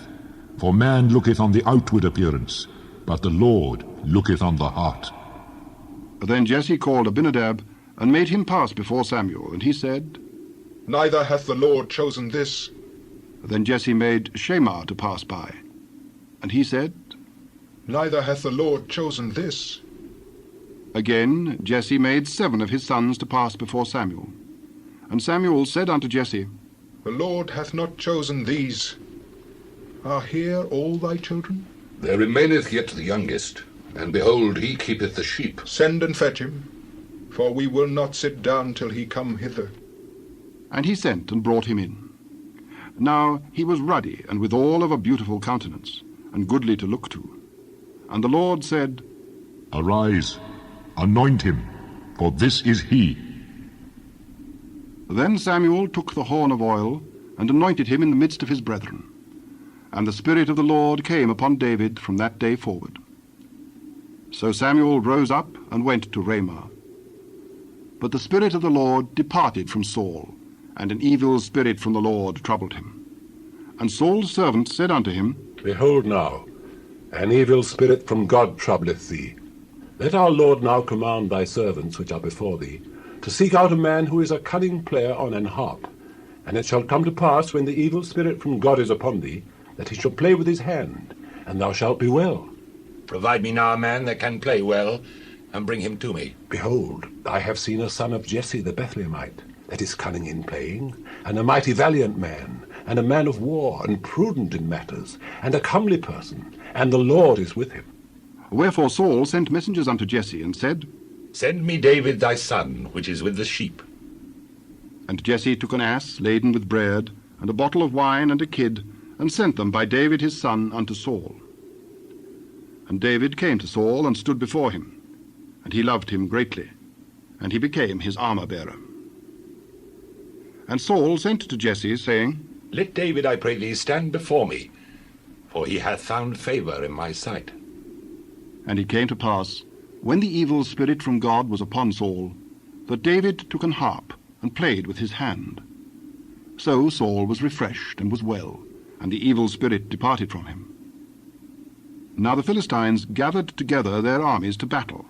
For man looketh on the outward appearance, but the Lord looketh on the heart. Then Jesse called Abinadab, and made him pass before Samuel, and he said, Neither hath the Lord chosen this. Then Jesse made Shammah to pass by, and he said, Neither hath the Lord chosen this. Again Jesse made 7 of his sons to pass before Samuel. And Samuel said unto Jesse, The Lord hath not chosen these. Are here all thy children? There remaineth yet the youngest, and behold, he keepeth the sheep. Send and fetch him, for we will not sit down till he come hither. And he sent and brought him in. Now he was ruddy, and withal of a beautiful countenance, and goodly to look to. And the Lord said, Arise, anoint him, for this is he. Then Samuel took the horn of oil, and anointed him in the midst of his brethren. And the Spirit of the Lord came upon David from that day forward. So Samuel rose up and went to Ramah. But the Spirit of the Lord departed from Saul, and an evil spirit from the Lord troubled him. And Saul's servant said unto him, Behold now, an evil spirit from God troubleth thee. Let our Lord now command thy servants which are before thee, to seek out a man who is a cunning player on an harp. And it shall come to pass, when the evil spirit from God is upon thee, that he shall play with his hand, and thou shalt be well. Provide me now a man that can play well, and bring him to me. Behold, I have seen a son of Jesse the Bethlehemite, that is cunning in playing, and a mighty valiant man, and a man of war, and prudent in matters, and a comely person, and the Lord is with him. Wherefore Saul sent messengers unto Jesse, and said, Send me David thy son, which is with the sheep. And Jesse took an ass laden with bread, and a bottle of wine, and a kid, and sent them by David his son unto Saul. And David came to Saul, and stood before him, and he loved him greatly, and he became his armor-bearer. And Saul sent to Jesse, saying, Let David, I pray thee, stand before me, for he hath found favour in my sight. And it came to pass, when the evil spirit from God was upon Saul, that David took an harp and played with his hand. So Saul was refreshed and was well, and the evil spirit departed from him. Now the Philistines gathered together their armies to battle,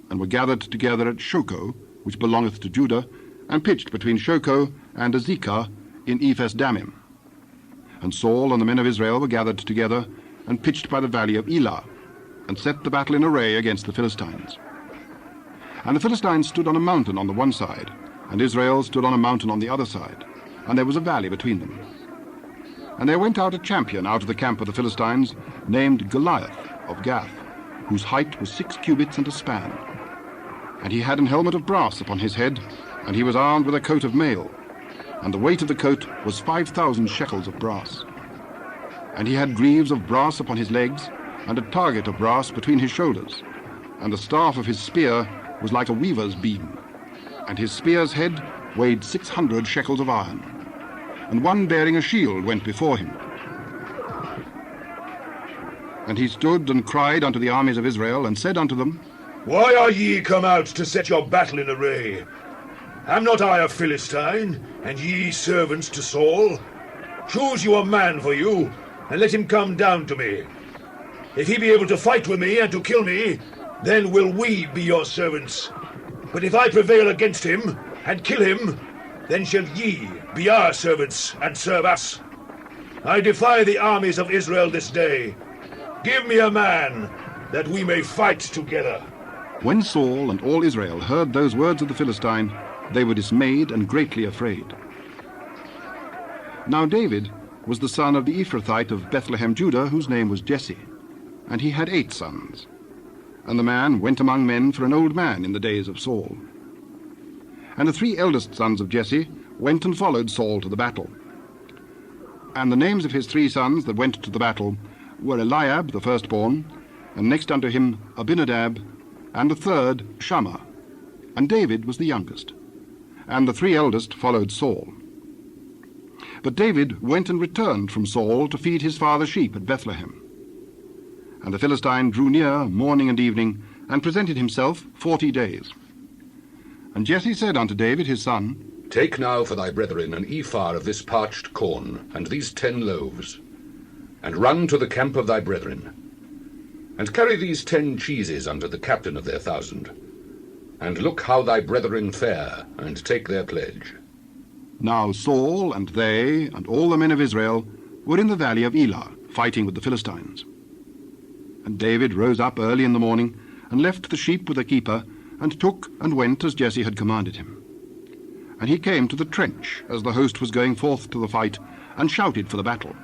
and were gathered together at Shochoh, which belongeth to Judah, and pitched between Shochoh and Azekah in Ephes-dammim. And Saul and the men of Israel were gathered together, and pitched by the valley of Elah, and set the battle in array against the Philistines. And the Philistines stood on a mountain on the one side, and Israel stood on a mountain on the other side, and there was a valley between them. And there went out a champion out of the camp of the Philistines, named Goliath of Gath, whose height was 6 cubits and a span. And he had an helmet of brass upon his head, and he was armed with a coat of mail, and the weight of the coat was 5,000 shekels of brass. And he had greaves of brass upon his legs, and a target of brass between his shoulders, and the staff of his spear was like a weaver's beam, and his spear's head weighed 600 shekels of iron, and one bearing a shield went before him. And he stood and cried unto the armies of Israel, and said unto them, Why are ye come out to set your battle in array? Am not I a Philistine, and ye servants to Saul? Choose you a man for you, and let him come down to me. If he be able to fight with me and to kill me, then will we be your servants. But if I prevail against him and kill him, then shall ye be our servants and serve us. I defy the armies of Israel this day. Give me a man, that we may fight together. When Saul and all Israel heard those words of the Philistine, they were dismayed and greatly afraid. Now David was the son of the Ephrathite of Bethlehem, Judah, whose name was Jesse, and he had 8 sons. And the man went among men for an old man in the days of Saul. And the 3 eldest sons of Jesse went and followed Saul to the battle. And the names of his 3 sons that went to the battle were Eliab, the firstborn, and next unto him Abinadab, and the third Shammah. And David was the youngest. And the 3 eldest followed Saul. But David went and returned from Saul to feed his father's sheep at Bethlehem. And the Philistine drew near morning and evening, and presented himself 40 days. And Jesse said unto David his son, Take now for thy brethren an ephah of this parched corn, and these 10 loaves, and run to the camp of thy brethren, and carry these 10 cheeses unto the captain of their 1,000, and look how thy brethren fare, and take their pledge. Now Saul and they and all the men of Israel were in the valley of Elah, fighting with the Philistines. And David rose up early in the morning, and left the sheep with a keeper, and took and went as Jesse had commanded him. And he came to the trench, as the host was going forth to the fight, and shouted for the battle.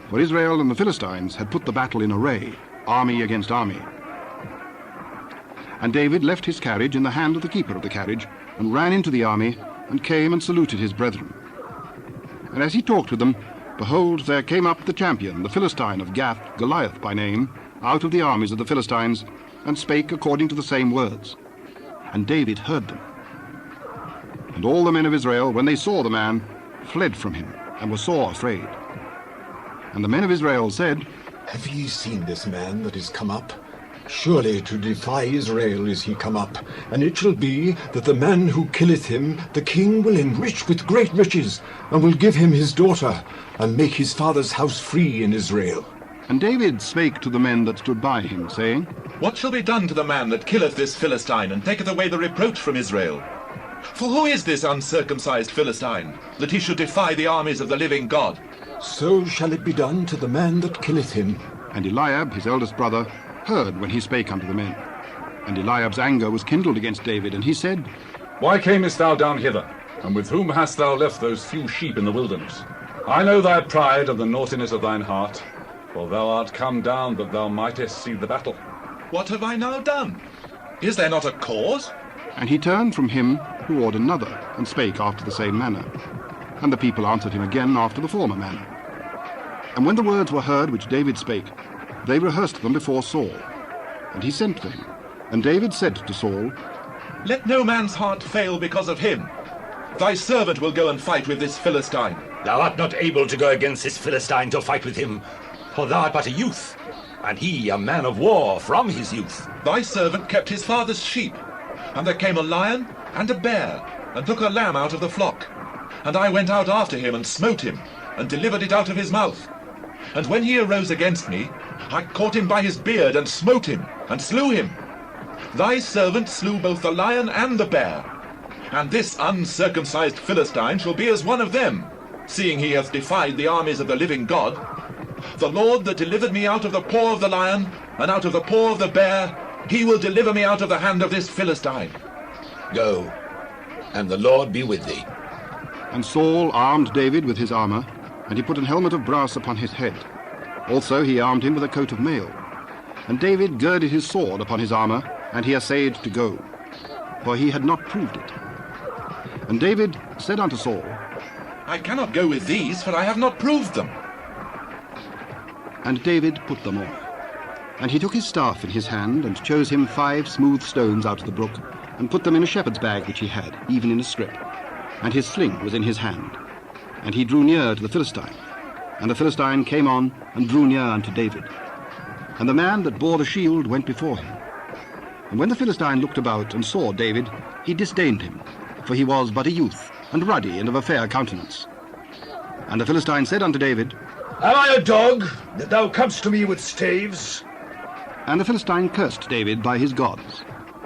For Israel and the Philistines had put the battle in array, army against army. And David left his carriage in the hand of the keeper of the carriage, and ran into the army, and came and saluted his brethren. And as he talked with them, behold, there came up the champion, the Philistine of Gath, Goliath by name, out of the armies of the Philistines, and spake according to the same words. And David heard them. And all the men of Israel, when they saw the man, fled from him, and were sore afraid. And the men of Israel said, Have ye seen this man that is come up? Surely to defy Israel is he come up. And it shall be that the man who killeth him, the king will enrich with great riches, and will give him his daughter, and make his father's house free in Israel. And David spake to the men that stood by him, saying, What shall be done to the man that killeth this Philistine, and taketh away the reproach from Israel? For who is this uncircumcised Philistine, that he should defy the armies of the living God? So shall it be done to the man that killeth him. And Eliab, his eldest brother, heard when he spake unto the men. And Eliab's anger was kindled against David, and he said, Why camest thou down hither? And with whom hast thou left those few sheep in the wilderness? I know thy pride and the naughtiness of thine heart, for thou art come down that thou mightest see the battle. What have I now done? Is there not a cause? And he turned from him toward another, and spake after the same manner. And the people answered him again after the former manner. And when the words were heard which David spake, they rehearsed them before Saul. And he sent for him. And David said to Saul, Let no man's heart fail because of him. Thy servant will go and fight with this Philistine. Thou art not able to go against this Philistine to fight with him, For thou art but a youth, and he a man of war from his youth. Thy servant kept his father's sheep, and there came a lion and a bear, and took a lamb out of the flock. And I went out after him, and smote him, and delivered it out of his mouth. And when he arose against me, I caught him by his beard, and smote him, and slew him. Thy servant slew both the lion and the bear. And this uncircumcised Philistine shall be as one of them, seeing he hath defied the armies of the living God. The Lord that delivered me out of the paw of the lion, and out of the paw of the bear, he will deliver me out of the hand of this Philistine. Go, and the Lord be with thee. And Saul armed David with his armour, and he put an helmet of brass upon his head. Also he armed him with a coat of mail. And David girded his sword upon his armour, and he essayed to go, for he had not proved it. And David said unto Saul, I cannot go with these, for I have not proved them. And David put them off. And he took his staff in his hand, and chose him 5 smooth stones out of the brook, and put them in a shepherd's bag which he had, even in a scrip. And his sling was in his hand. And he drew near to the Philistine. And the Philistine came on, and drew near unto David. And the man that bore the shield went before him. And when the Philistine looked about, and saw David, he disdained him, for he was but a youth, and ruddy, and of a fair countenance. And the Philistine said unto David, Am I a dog, that thou comest to me with staves? And the Philistine cursed David by his gods.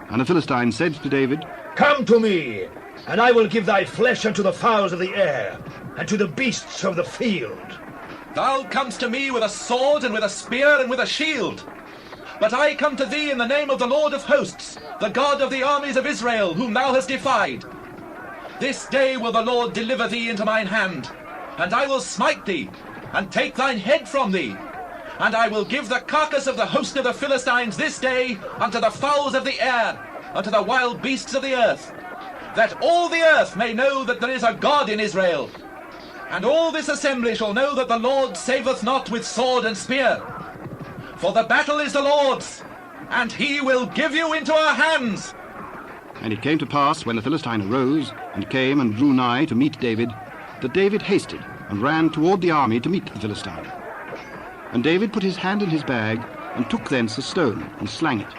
And the Philistine said to David, Come to me, and I will give thy flesh unto the fowls of the air, and to the beasts of the field. Thou comest to me with a sword, and with a spear, and with a shield. But I come to thee in the name of the Lord of hosts, the God of the armies of Israel, whom thou hast defied. This day will the Lord deliver thee into mine hand, and I will smite thee, and take thine head from thee. And I will give the carcass of the host of the Philistines this day unto the fowls of the air, unto the wild beasts of the earth, that all the earth may know that there is a God in Israel. And all this assembly shall know that the Lord saveth not with sword and spear. For the battle is the Lord's, and he will give you into our hands. And it came to pass, when the Philistine arose, and came and drew nigh to meet David, that David hasted, and ran toward the army to meet the Philistine. And David put his hand in his bag, and took thence a stone, and slang it,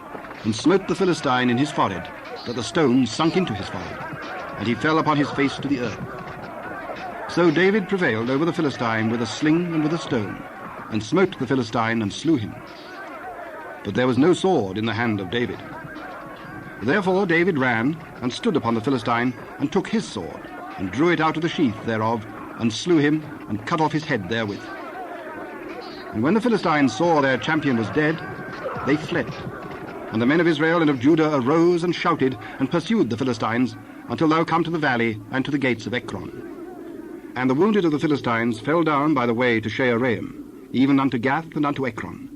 and smote the Philistine in his forehead, that the stone sunk into his forehead, and he fell upon his face to the earth. So David prevailed over the Philistine with a sling and with a stone, and smote the Philistine, and slew him. But there was no sword in the hand of David. Therefore David ran, and stood upon the Philistine, and took his sword, and drew it out of the sheath thereof, and slew him, and cut off his head therewith. And when the Philistines saw their champion was dead, they fled. And the men of Israel and of Judah arose and shouted, and pursued the Philistines, until thou come to the valley, and to the gates of Ekron. And the wounded of the Philistines fell down by the way to Shaaraim, even unto Gath and unto Ekron.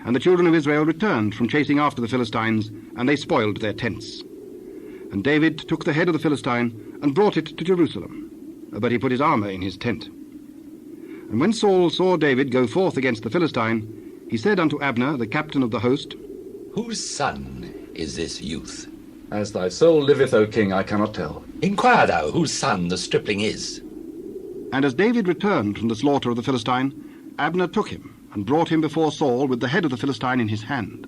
And the children of Israel returned from chasing after the Philistines, and they spoiled their tents. And David took the head of the Philistine, and brought it to Jerusalem. But he put his armour in his tent. And when Saul saw David go forth against the Philistine, he said unto Abner, the captain of the host, Whose son is this youth? As thy soul liveth, O king, I cannot tell. Inquire thou whose son the stripling is. And as David returned from the slaughter of the Philistine, Abner took him, and brought him before Saul with the head of the Philistine in his hand.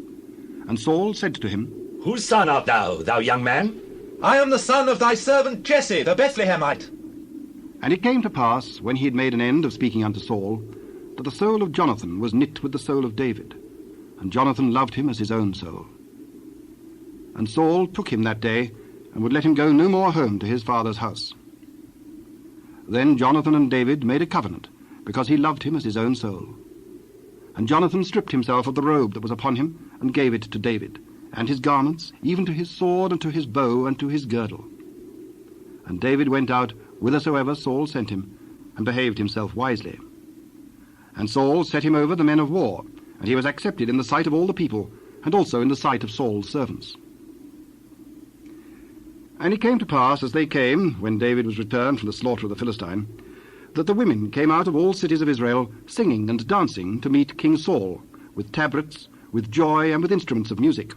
And Saul said to him, Whose son art thou, thou young man? I am the son of thy servant Jesse, the Bethlehemite. And it came to pass, when he had made an end of speaking unto Saul, that the soul of Jonathan was knit with the soul of David, and Jonathan loved him as his own soul. And Saul took him that day, and would let him go no more home to his father's house. Then Jonathan and David made a covenant, because he loved him as his own soul. And Jonathan stripped himself of the robe that was upon him, and gave it to David, and his garments, even to his sword, and to his bow, and to his girdle. And David went out whithersoever Saul sent him, and behaved himself wisely. And Saul set him over the men of war, and he was accepted in the sight of all the people, and also in the sight of Saul's servants. And it came to pass, as they came, when David was returned from the slaughter of the Philistine, that the women came out of all cities of Israel, singing and dancing to meet King Saul, with tabrets, with joy, and with instruments of music.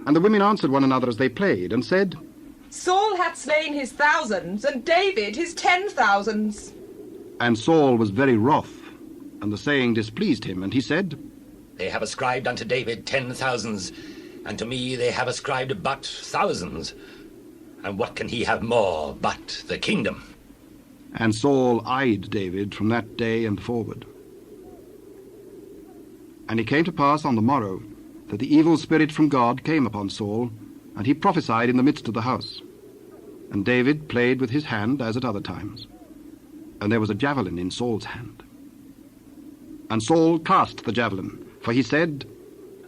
And the women answered one another as they played, and said, Saul hath slain his thousands, and David his 10,000s. And Saul was very wroth, And the saying displeased him, and he said, They have ascribed unto David 10,000s, and to me they have ascribed but thousands. And what can he have more but the kingdom? And Saul eyed David from that day and forward. And it came to pass on the morrow that the evil spirit from God came upon Saul, and he prophesied in the midst of the house. And David played with his hand as at other times. And there was a javelin in Saul's hand. And Saul cast the javelin, for he said,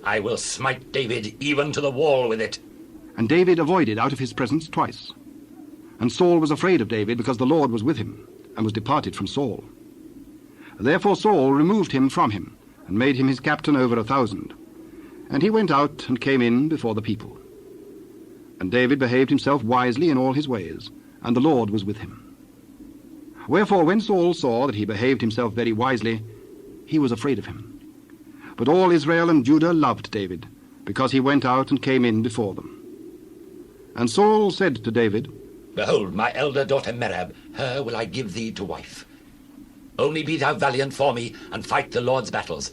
I will smite David even to the wall with it. And David avoided out of his presence twice. And Saul was afraid of David, because the Lord was with him, and was departed from Saul. Therefore Saul removed him from him, and made him his captain over 1,000. And he went out and came in before the people. And David behaved himself wisely in all his ways, and the Lord was with him. Wherefore when Saul saw that he behaved himself very wisely, he was afraid of him. But all Israel and Judah loved David, because he went out and came in before them. And Saul said to David, Behold, my elder daughter Merab, her will I give thee to wife. Only be thou valiant for me, and fight the Lord's battles.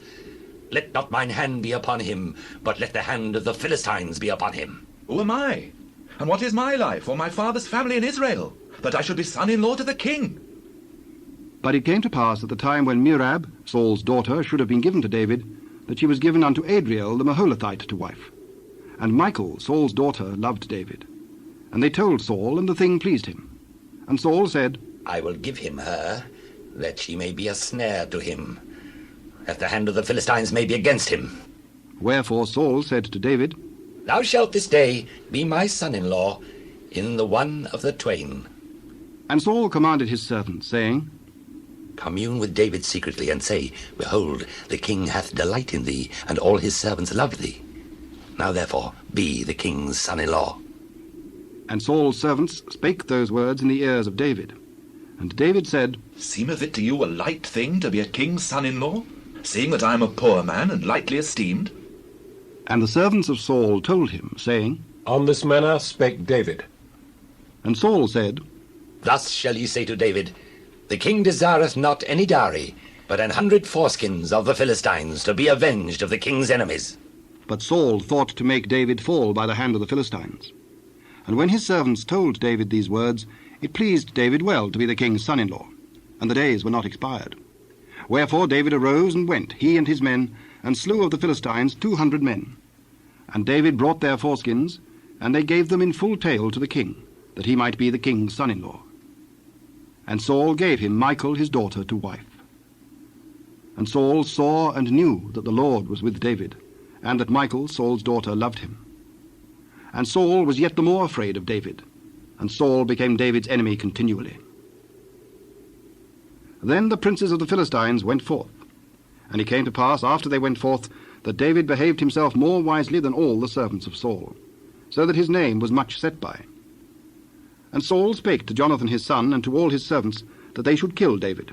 Let not mine hand be upon him, but let the hand of the Philistines be upon him. Who am I? And what is my life or my father's family in Israel, that I should be son-in-law to the king? But it came to pass at the time when Merab, Saul's daughter, should have been given to David, that she was given unto Adriel the Maholathite to wife. And Michal, Saul's daughter, loved David. And they told Saul, and the thing pleased him. And Saul said, I will give him her, that she may be a snare to him, that the hand of the Philistines may be against him. Wherefore Saul said to David, Thou shalt this day be my son-in-law in the one of the twain. And Saul commanded his servants, saying, Commune with David secretly, and say, Behold, the king hath delight in thee, and all his servants love thee. Now therefore be the king's son-in-law. And Saul's servants spake those words in the ears of David. And David said, Seemeth it to you a light thing to be a king's son-in-law, seeing that I am a poor man and lightly esteemed? And the servants of Saul told him, saying, On this manner spake David. And Saul said, Thus shall ye say to David, The king desireth not any dowry, but 100 foreskins of the Philistines, to be avenged of the king's enemies. But Saul thought to make David fall by the hand of the Philistines. And when his servants told David these words, it pleased David well to be the king's son-in-law, and the days were not expired. Wherefore David arose and went, he and his men, and slew of the Philistines 200 men. And David brought their foreskins, and they gave them in full tale to the king, that he might be the king's son-in-law. And Saul gave him Michal his daughter to wife. And Saul saw and knew that the Lord was with David, and that Michal, Saul's daughter, loved him. And Saul was yet the more afraid of David, and Saul became David's enemy continually. Then the princes of the Philistines went forth. And it came to pass, after they went forth, that David behaved himself more wisely than all the servants of Saul, so that his name was much set by. And Saul spake to Jonathan his son, and to all his servants, that they should kill David.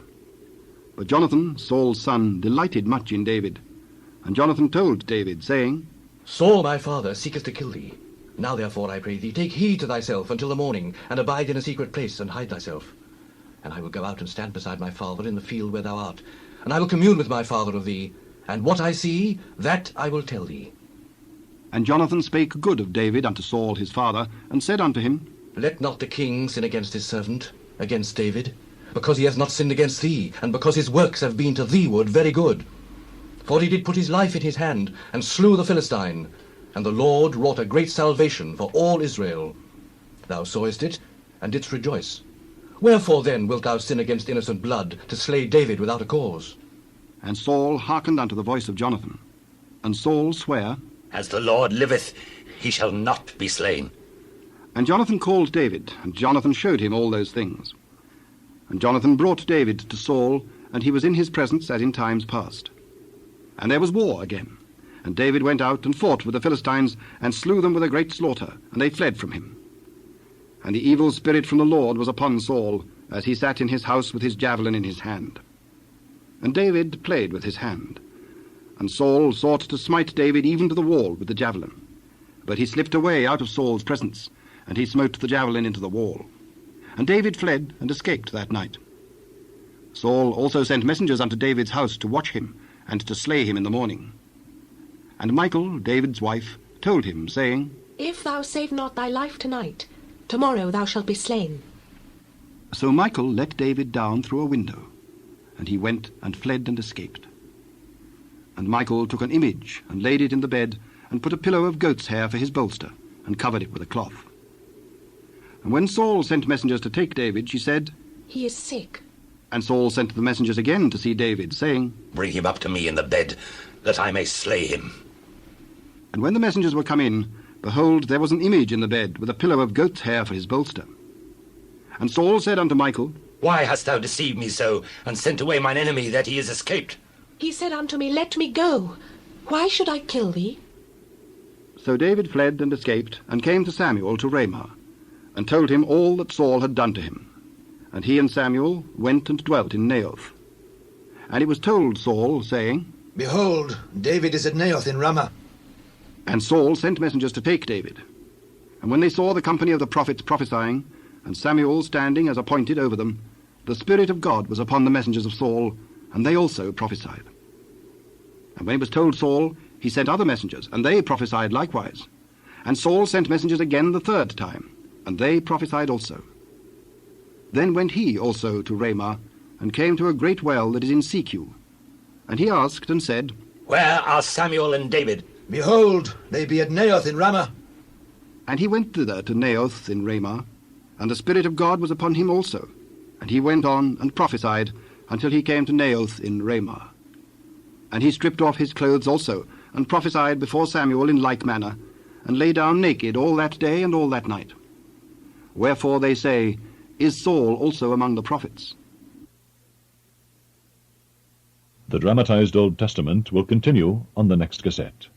But Jonathan, Saul's son, delighted much in David. And Jonathan told David, saying, Saul my father seeketh to kill thee. Now therefore, I pray thee, take heed to thyself until the morning, and abide in a secret place, and hide thyself. And I will go out and stand beside my father in the field where thou art, and I will commune with my father of thee, and what I see, that I will tell thee. And Jonathan spake good of David unto Saul his father, and said unto him, Let not the king sin against his servant, against David, because he hath not sinned against thee, and because his works have been to theeward very good. For he did put his life in his hand, and slew the Philistine, and the Lord wrought a great salvation for all Israel. Thou sawest it, and didst rejoice. Wherefore then wilt thou sin against innocent blood, to slay David without a cause? And Saul hearkened unto the voice of Jonathan. And Saul sware, As the Lord liveth, he shall not be slain. And Jonathan called David, and Jonathan showed him all those things. And Jonathan brought David to Saul, and he was in his presence as in times past. And there was war again. And David went out and fought with the Philistines, and slew them with a great slaughter, and they fled from him. And the evil spirit from the Lord was upon Saul, as he sat in his house with his javelin in his hand. And David played with his hand. And Saul sought to smite David even to the wall with the javelin. But he slipped away out of Saul's presence, and he smote the javelin into the wall. And David fled and escaped that night. Saul also sent messengers unto David's house to watch him, and to slay him in the morning. And Michal, David's wife, told him, saying, If thou save not thy life tonight, tomorrow thou shalt be slain. So Michal let David down through a window, and he went and fled and escaped. And Michal took an image, and laid it in the bed, and put a pillow of goat's hair for his bolster, and covered it with a cloth. And when Saul sent messengers to take David, she said, He is sick. And Saul sent the messengers again to see David, saying, Bring him up to me in the bed, that I may slay him. And when the messengers were come in, behold, there was an image in the bed, with a pillow of goat's hair for his bolster. And Saul said unto Michal, Why hast thou deceived me so, and sent away mine enemy, that he is escaped? He said unto me, Let me go. Why should I kill thee? So David fled and escaped, and came to Samuel to Ramah, and told him all that Saul had done to him. And he and Samuel went and dwelt in Naioth. And it was told Saul, saying, Behold, David is at Naioth in Ramah. And Saul sent messengers to take David. And when they saw the company of the prophets prophesying, and Samuel standing as appointed over them, the Spirit of God was upon the messengers of Saul, and they also prophesied. And when it was told Saul, he sent other messengers, and they prophesied likewise. And Saul sent messengers again the third time, and they prophesied also. Then went he also to Ramah, and came to a great well that is in Secu. And he asked and said, Where are Samuel and David? Behold, they be at Naioth in Ramah. And he went thither to Naioth in Ramah, and the Spirit of God was upon him also. And he went on and prophesied until he came to Naioth in Ramah. And he stripped off his clothes also, and prophesied before Samuel in like manner, and lay down naked all that day and all that night. Wherefore they say, Is Saul also among the prophets? The Dramatized Old Testament will continue on the next cassette.